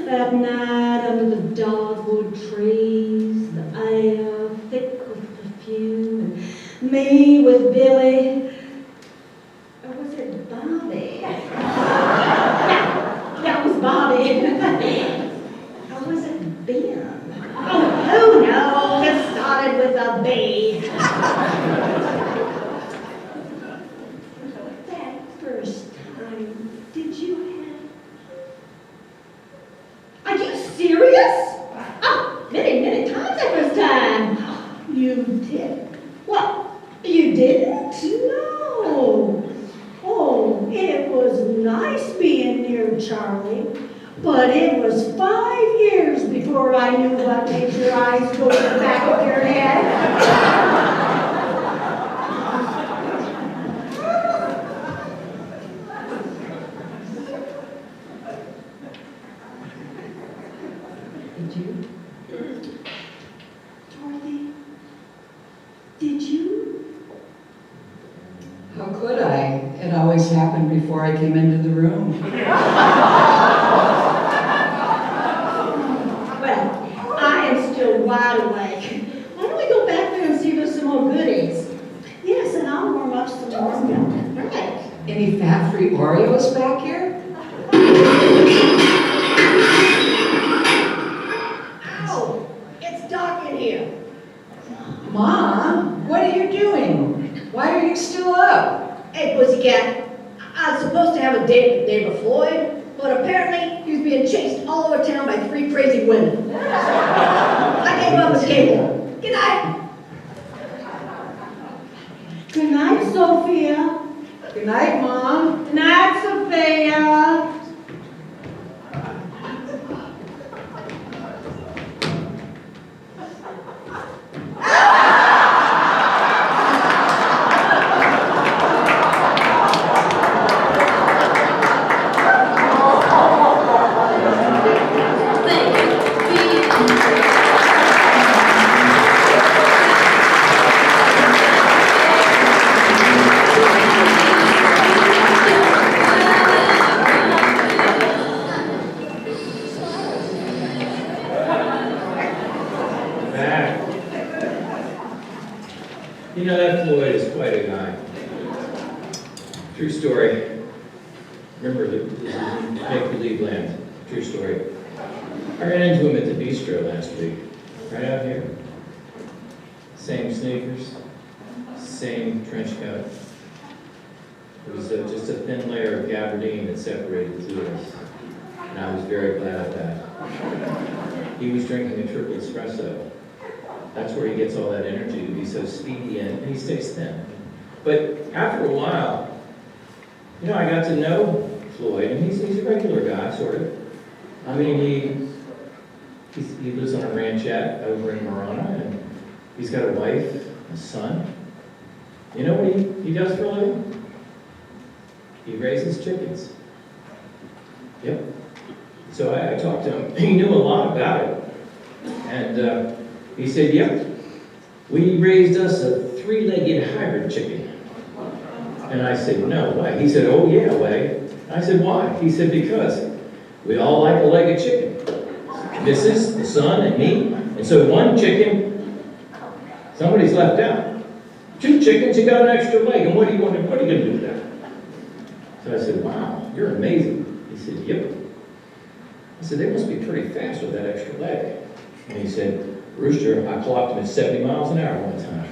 That night under the dogwood trees, the air thick with perfume, and me with Billy. Or was it Bobby? That was Bobby. Or was it Ben? Oh, who knows? It started with a B. That first time, did you have... Are you serious? Oh, many, many times that first time. You did. What? You didn't? No. Oh, it was nice being near Charlie, but it was 5 years before I knew what made your eyes go to the back of your head. Did you? Dorothy, did you? How could I? It always happened before I came into the room. Well, I am still wide awake. Why don't we go back there and see if there's some more goodies? Yes, and I'll warm up some more milk. Right. Any fat-free Oreos back here? Ow! It's dark in here. Mom, what are you doing? Why are you still up? Hey, pussycat. I was supposed to have a date with neighbor Floyd, but apparently he was being chased all over town by 3 crazy women. I gave up his cable. Good night. Good night, Sophia. Good night, Mom. Good night, Sophia. You know, that Floyd is quite a guy. True story. Remember, this is make-believe land. True story. I ran into him at the bistro last week, right out here. Same sneakers, same trench coat. It was just a thin layer of gabardine that separated the two of us. And I was very glad of that. He was drinking a triple espresso. That's where he gets all that energy to be so speedy, and he stays thin. But after a while, you know, I got to know Floyd, and he's a regular guy, sort of. I mean, he lives on a ranchette over in Marana, and he's got a wife, a son. You know what he does for a living? He raises chickens. Yep. So I talked to him. He knew a lot about it. And he said, yep, we raised us a three-legged hybrid chicken. And I said, no way. He said, oh yeah, way. I said, why? He said, because we all like a leg of chicken. Mrs., the son, and me. And so one chicken, somebody's left out. Two chickens, you got an extra leg. And what are you going to do with that? So I said, wow, you're amazing. He said, yep. I said, they must be pretty fast with that extra leg. And he said, Rooster, I clocked him at 70 miles an hour one time.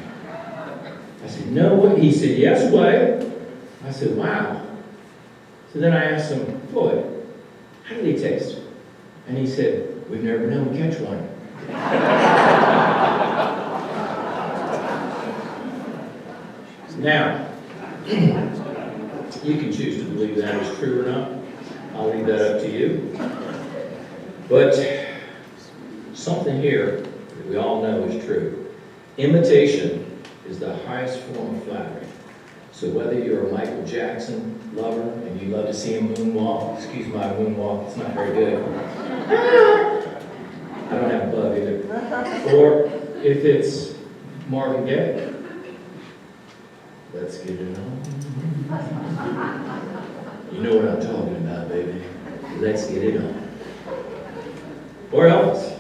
I said, no way. He said, yes way. I said, wow. So then I asked him, Floyd, how do they taste? And he said, we've never been able to catch one. Now, you can choose to believe that is true or not. I'll leave that up to you. But something here that we all know is true. Imitation is the highest form of flattery. So whether you're a Michael Jackson lover and you love to see him moonwalk, excuse my moonwalk, it's not very good. I don't have a bug either. Or if it's Marvin Gaye, let's get it on. You know what I'm talking about, baby. Let's get it on. Or else.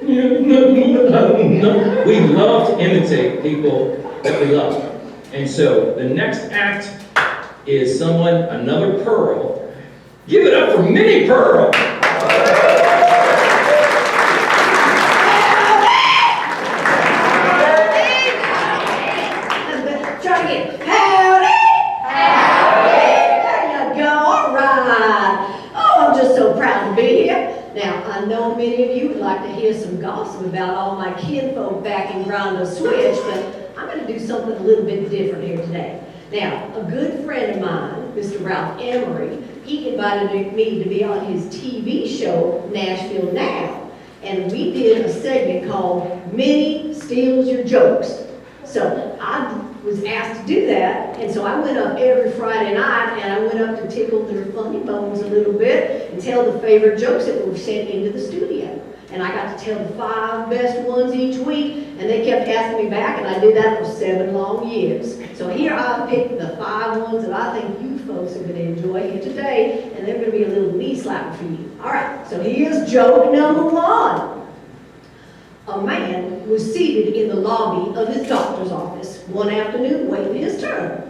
No. We love to imitate people that we love. And so the next act is someone, another Pearl. Give it up for Minnie Pearl. Try again. Howdy! Howdy! There you go. All right. Oh, I'm just so proud to be here. Now, I know many of you would like to hear some gossip about all my kinfolk back in Grando Switch, but I'm going to do something a little bit different here today. Now, a good friend of mine, Mr. Ralph Emery, he invited me to be on his TV show, Nashville Now, and we did a segment called Minnie Steals Your Jokes. So I was asked to do that, and so I went up every Friday night, and I went up to tickle their funny bones a little bit and tell the favorite jokes that were sent into the studio. And I got to tell the 5 best ones each week, and they kept asking me back, and I did that for 7 long years. So here I picked the 5 ones that I think you folks are going to enjoy here today, and they're going to be a little knee slapper for you. All right, so here's joke number 1. A man was seated in the lobby of his doctor's office one afternoon waiting his turn.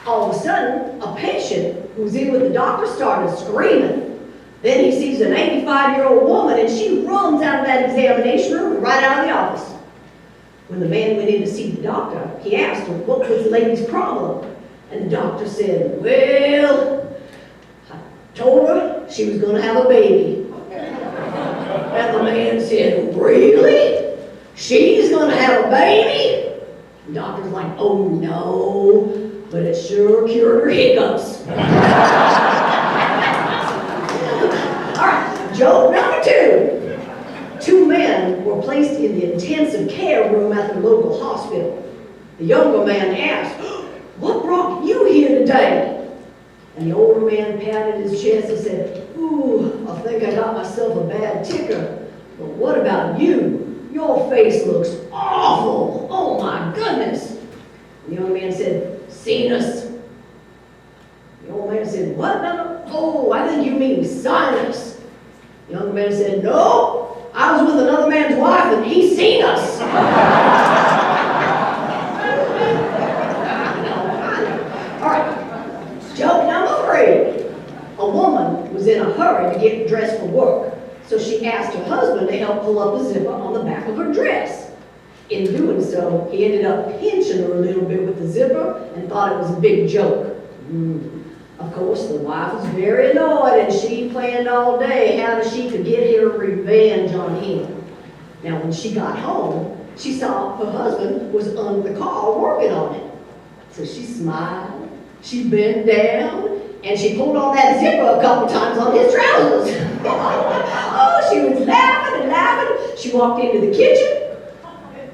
All of a sudden, a patient who's in with the doctor started screaming. Then he sees an 85-year-old woman, and she runs out of that examination room and right out of the office. When the man went in to see the doctor, he asked her what was the lady's problem. And the doctor said, well, I told her she was going to have a baby. And the man said, really? She's going to have a baby? The doctor's like, oh no, but it sure cured her hiccups. All right, joke number 2. 2 men were placed in the intensive care room at the local hospital. The younger man asked, what brought you here today? And the older man patted his chest and said, ooh, I think I got myself a bad ticker. But what about you? Your face looks awful. Oh my goodness. The young man said, sinus. The old man said, what? No. Oh, I think you mean sinus. The young man said, no, I was with another man's wife and he's seen us. All right, joke number 3. A woman was in a hurry to get dressed for work. So she asked her husband to help pull up a zipper on the back of her dress. In doing so, he ended up pinching her a little bit with the zipper and thought it was a big joke. Of course, the wife was very annoyed, and she planned all day how she could get her revenge on him. Now, when she got home, she saw her husband was under the car working on it. So she smiled, she bent down, and she pulled on that zipper a couple times on his trousers. Oh, she was laughing and laughing. She walked into the kitchen.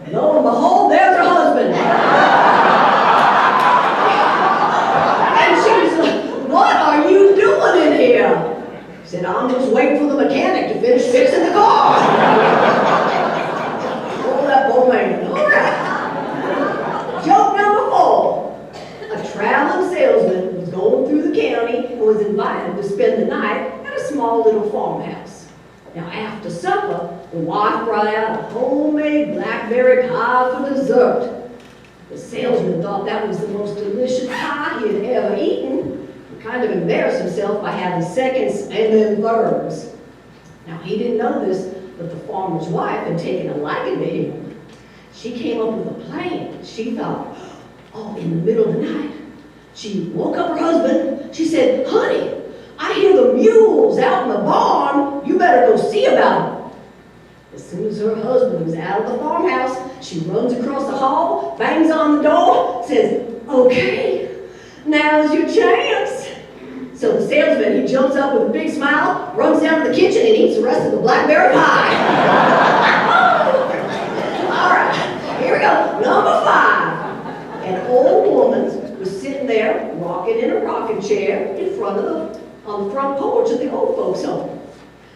Lo and behold, there's her husband. And she was like, what are you doing in here? He said, I'm just waiting for the mechanic to finish fixing the car. Oh, that poor man. All right. out a homemade blackberry pie for dessert. The salesman thought that was the most delicious pie he had ever eaten. He kind of embarrassed himself by having seconds and then thirds. Now, he didn't know this, but the farmer's wife had taken a liking to him. She came up with a plan. She thought, oh, in the middle of the night, she woke up her husband. She said, honey, I hear the mules out in the barn. You better go see about them. As soon as her husband was out of the farmhouse, she runs across the hall, bangs on the door, says, okay, now's your chance. So the salesman, he jumps up with a big smile, runs down to the kitchen, and eats the rest of the blackberry pie. All right, here we go. Number 5. An old woman was sitting there, rocking in a rocking chair on the front porch of the old folks' home.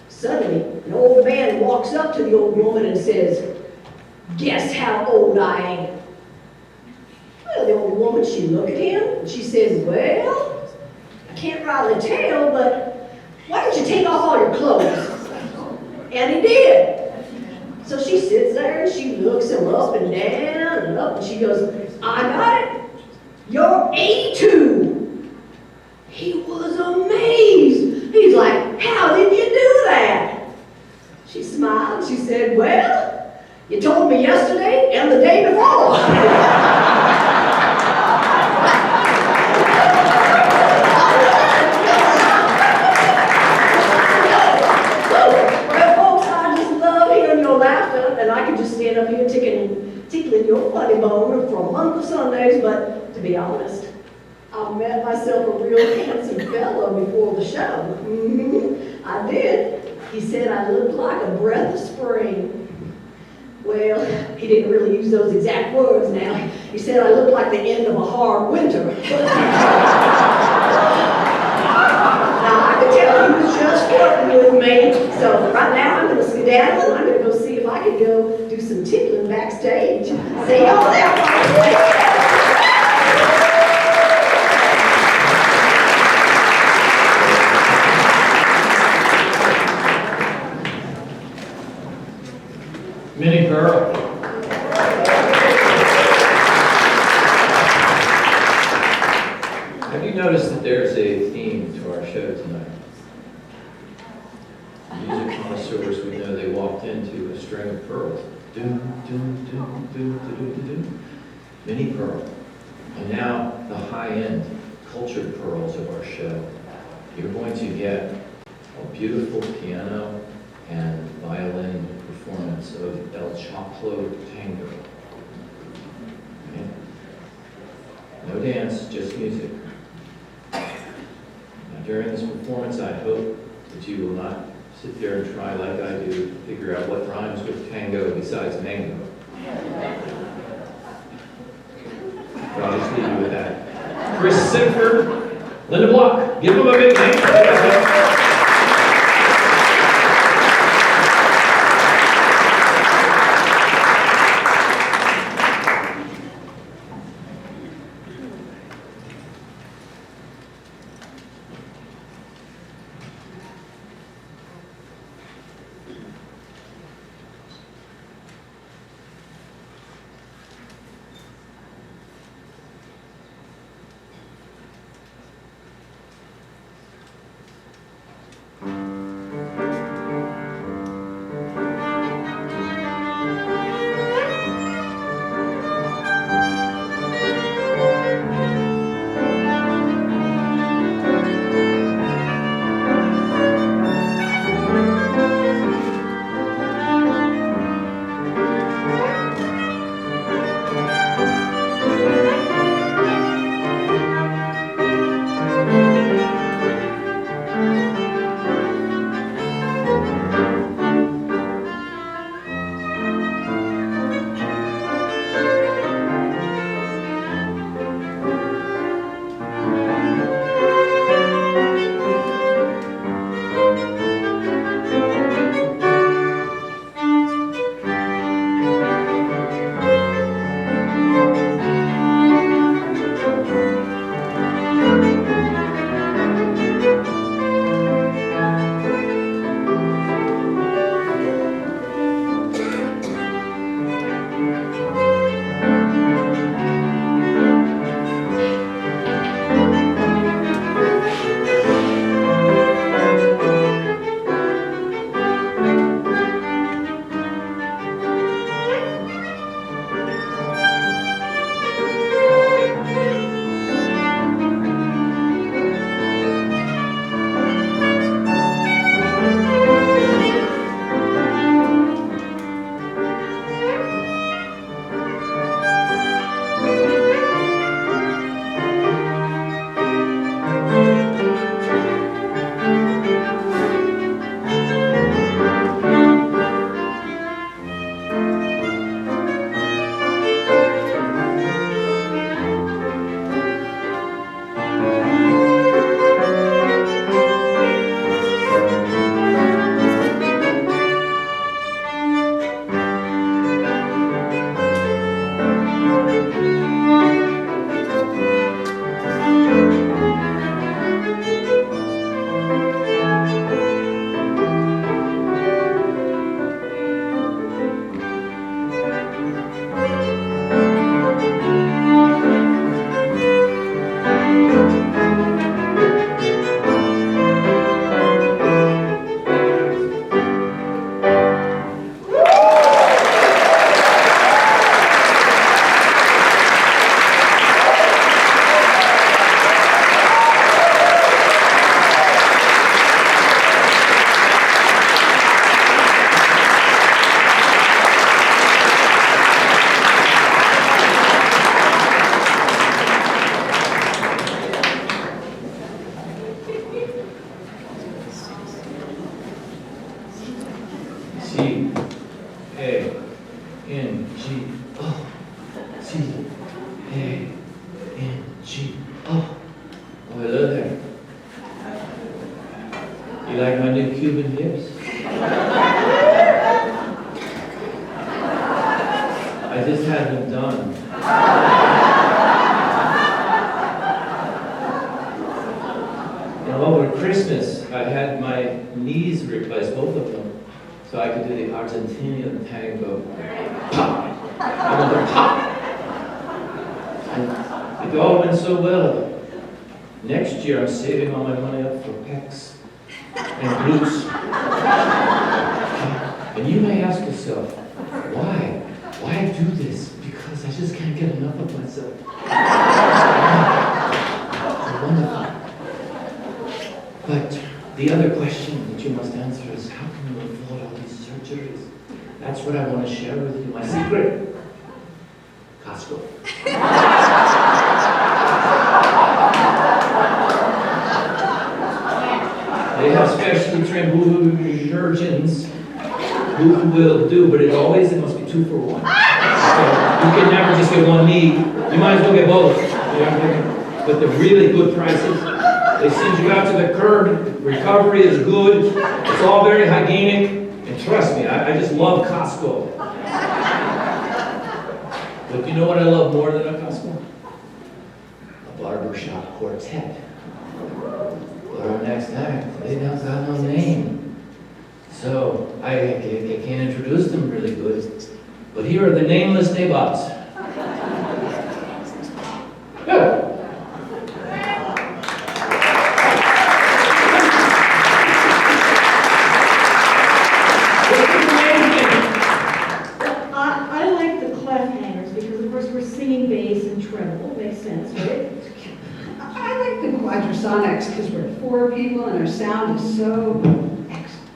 Suddenly, an old man walks up to the old woman and says, guess how old I am? Well, the old woman, she looked at him, and she says, well, I can't rightly tell, but why don't you take off all your clothes? And he did. So she sits there, and she looks him up and down and up, and she goes, I got it. You're 82. He was amazed. He's like, how did you do that? She smiled. She said, well, you told me yesterday and the day before. Well, folks, I just love hearing your laughter, and I could just stand up here tickling your funny bone for a month of Sundays, but to be honest, I met myself a real handsome fellow before the show. I did. He said I looked like a breath of spring. Well, he didn't really use those exact words now. He said I looked like the end of a hard winter. Now, I could tell he was just flirting with me. So right now I'm going to skedaddle and I'm going to go see if I can go do some tickling backstage. See y'all there. Minnie Pearl. Have you noticed that there's a theme to our show tonight? Music connoisseurs, we know they walked into a string of pearls. Doom, doom, doom, doom, doom, doom, doom. Minnie Pearl. And now the high-end cultured pearls of our show. You're going to get a beautiful piano and violin performance of El Choclo Tango. Okay? No dance, just music. Now, during this performance, I hope that you will not sit there and try like I do to figure out what rhymes with tango besides mango. I'll just leave you with that. Chris Sinford, Linda Block, give them a big hand. C-A-N-G-O. C-A-N-G-O. Oh, hello there. You like my new Cuban hips? I just had them done. And over Christmas, I had my knees replaced, both of them, so I could do the Argentinian tango. Pop! Another pop! And it all went so well. Next year, I'm saving all my money up for pecs and glutes. And you may ask yourself, why? Why I do this? Because I just can't get enough of myself. It's wonderful. But the other question that you must answer is, how can you afford all these surgeries? That's what I want to share with you, my secret. Costco. They have specially trained surgeons who will do, but it must be 2 for 1. So you can never just get one knee. You might as well get both. You know what I'm thinking? But they're really good prices. They send you out to the curb. Recovery is good. It's all very hygienic. And trust me, I just love Costco. But you know what I love more than a Costco? A barbershop quartet. But our next act, they don't have no name. So I can't introduce them really good. But here are the nameless nabobs. Go! I like the clef hangers because, of course, we're singing bass and treble. Makes sense, right? I like the quadrasonics because we're 4 people and our sound is so excellent.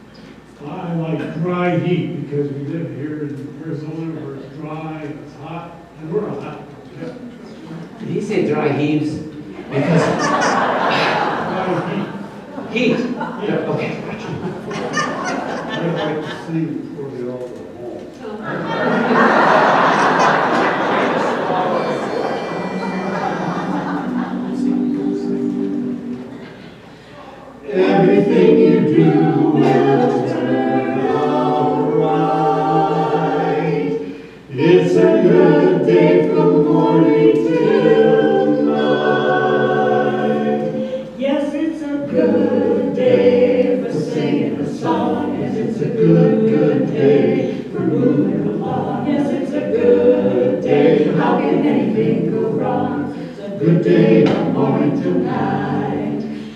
I like dry heat because we live here in Arizona where it's dry, it's hot, and we're a hot. Did he say dry heaves? Because Dry heat. Yeah. Okay, gotcha. I like to sing before they all go home. Everything you do will turn out right. It's a good day from morning till night. Yes, it's a good day for singing a song. Yes, it's a good day for moving along. Yes, it's a good day. How can anything go wrong? It's a good day from morning till night.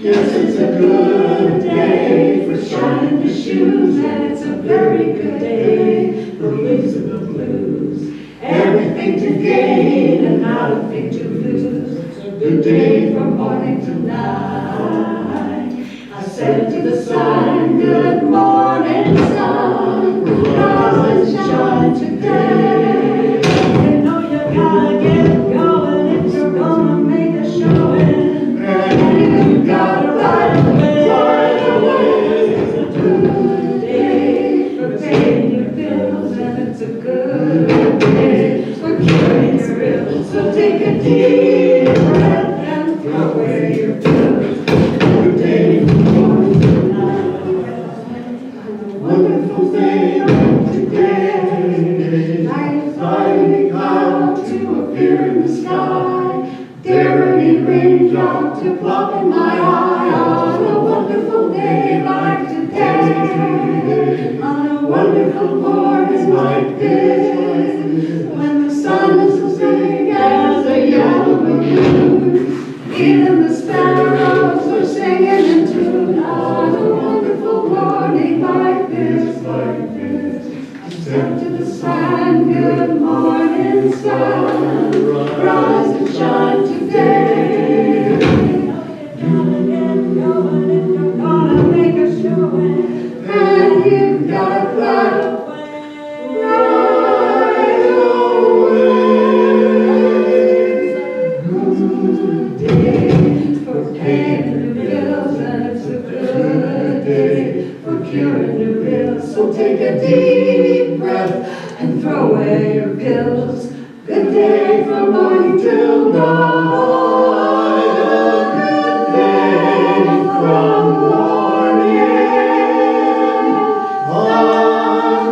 Yes, it's a good day for shining the shoes, And it's a very good day for losing the blues. everything to gain And not a thing to lose. It's a good day from morning till night. I said to the sun, good morning, sun. Rise and shine today. You know you gotta get going if you're gonna make a showing. And you gotta Right away. right away. It's a good day for paying your bills, and it's a good deep breath and throw away your pillows. Good day from morning till night. Wonderful day like today. Flying cloud to appear in the sky. Dare any raindrop to plop in my eye. On a wonderful day like today. On a wonderful morning like this. When the sun is as big as a yellow balloon. Even the sparrows are singing in tune. On a wonderful morning like this, like this. Step to the sun, good morning sun. Rise and shine today. Gonna make a showing, and you've got to clap right away. Good day for paying your bills, and it's a good day for curing your bills. So take a deep breath and throw away your pills. Good day from morning till night. A good day from morning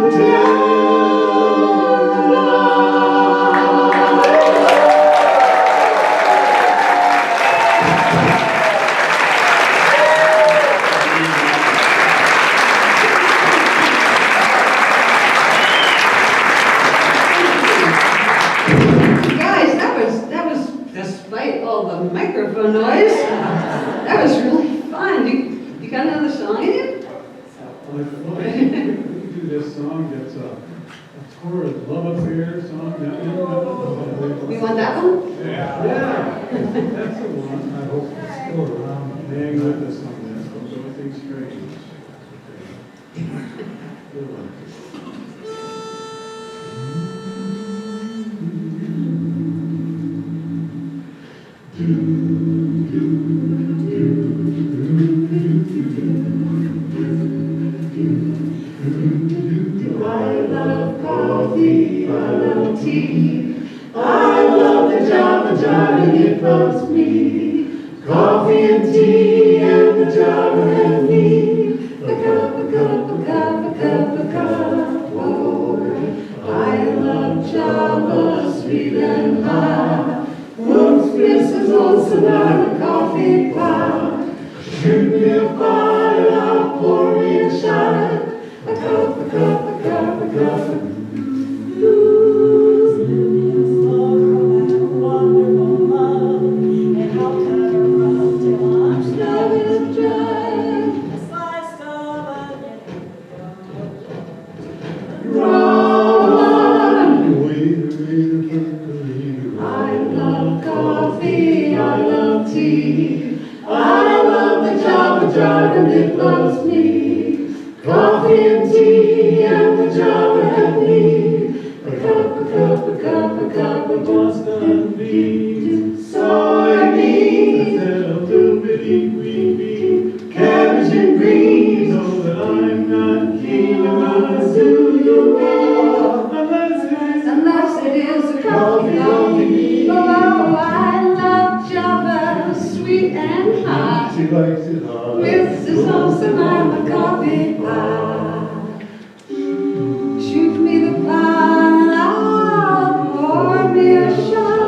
until Guys, that was, despite all the microphone noise, that was really fun. You got another song in you? We do this song, it's a torrid love affair song. We want that one? Yeah, that's the one. I hope it's still around. Hang with us on this, don't do anything strange. Good one. I love coffee, I love tea. I love the Java jar and it loves me. Coffee and tea and the Java and me. A cup, a cup, a cup, a cup, a cup. Oh, I love Java, sweet and high. Oops, this is also not a coffee pot. Shoot me a fire, pour me a shot. A cup, a cup, a cup, a cup. Wonderful love, and I'll cut her up till I'm stuck in a jar. A slice of onion. Run! I love coffee, I love tea. I love the Java jar and it loves me. Coffee and tea and the Java and me. A cup, a cup, a cup, a cup of Boston beans. Soybeans and a little bitty green bean. Cabbage and greens. So that I'm not keen on a Zulu unless it is a coffee. Oh, I love Java, sweet and hot. She likes it hot. With the sauce and I'm a coffee pie. Shoot me the pie, I'll pour me a shot.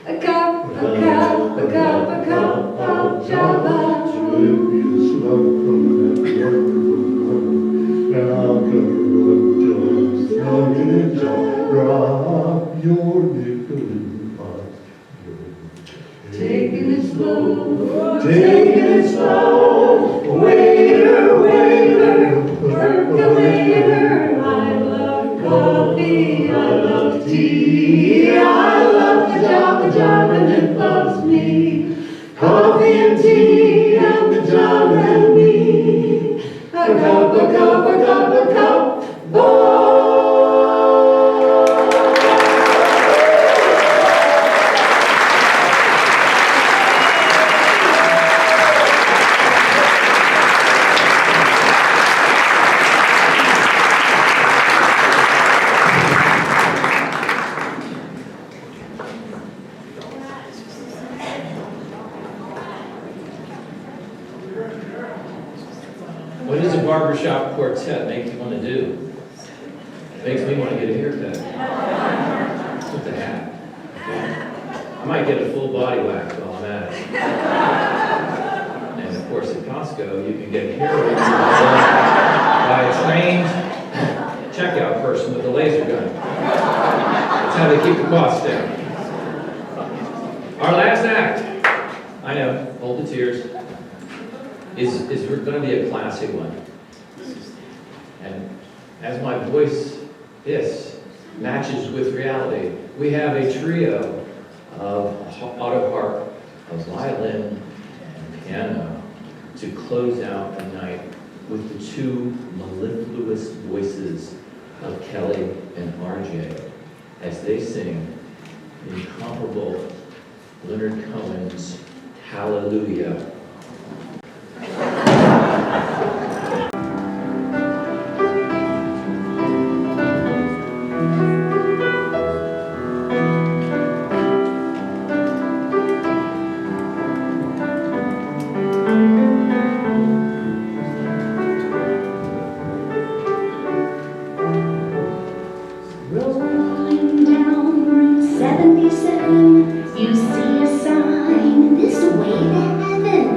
A cup, a cup, a cup, a cup of Java. Will be a slug from that wonderful cup, and I'll cover up till I'm snug in a jar. Drop your nickel in the pot. Taking it slow, taking it slow. Waiter, waiter, percolator. I love coffee, I love tea. I love the Java jar and it loves me. Coffee and tea and the jar and me. A cup, a cup, a cup, a cup. barbershop quartet make you want to do? Makes me want to get a haircut. With the hat. I might get a full body wax while I'm at it. And of course, at Costco, you can get hair wax by a trained checkout person with a laser gun. That's how they keep the costs down. Our last act, I know, hold the tears, is going to be a classy one. And as my voice matches with reality, we have a trio of auto harp, of violin, and piano to close out the night with the two mellifluous voices of Kelly and RJ as they sing the incomparable Leonard Cohen's Hallelujah. Rolling down Route 77, you see a sign, this way to heaven.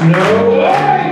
Snow White.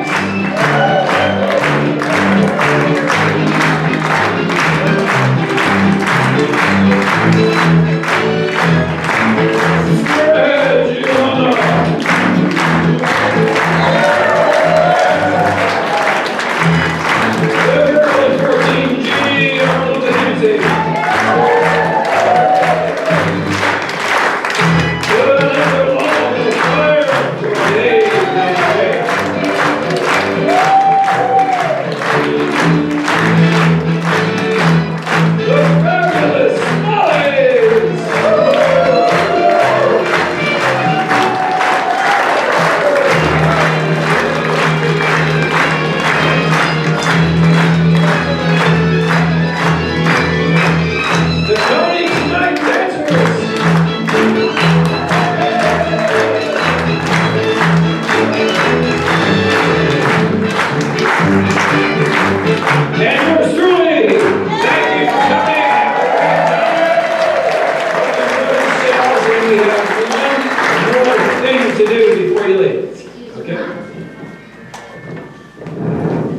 To do before you leave, okay?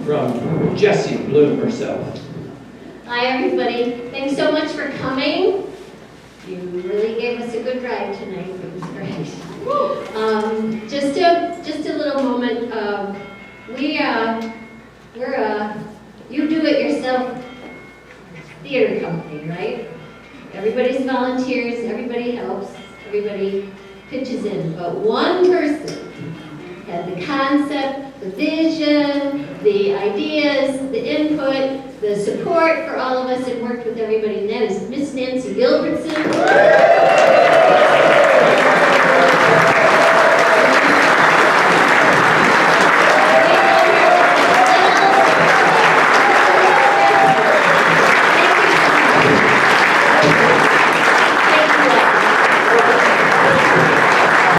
From Jessie Bloom herself. Hi, everybody. Thanks so much for coming. You really gave us a good ride tonight. It was great. Just a little moment. We're a you do it yourself theater company, right? Everybody's volunteers. Everybody helps. Everybody pitches in, but one person had the concept, the vision, the ideas, the input, the support for all of us, and worked with everybody, and that is Miss Nancy Gilbertson.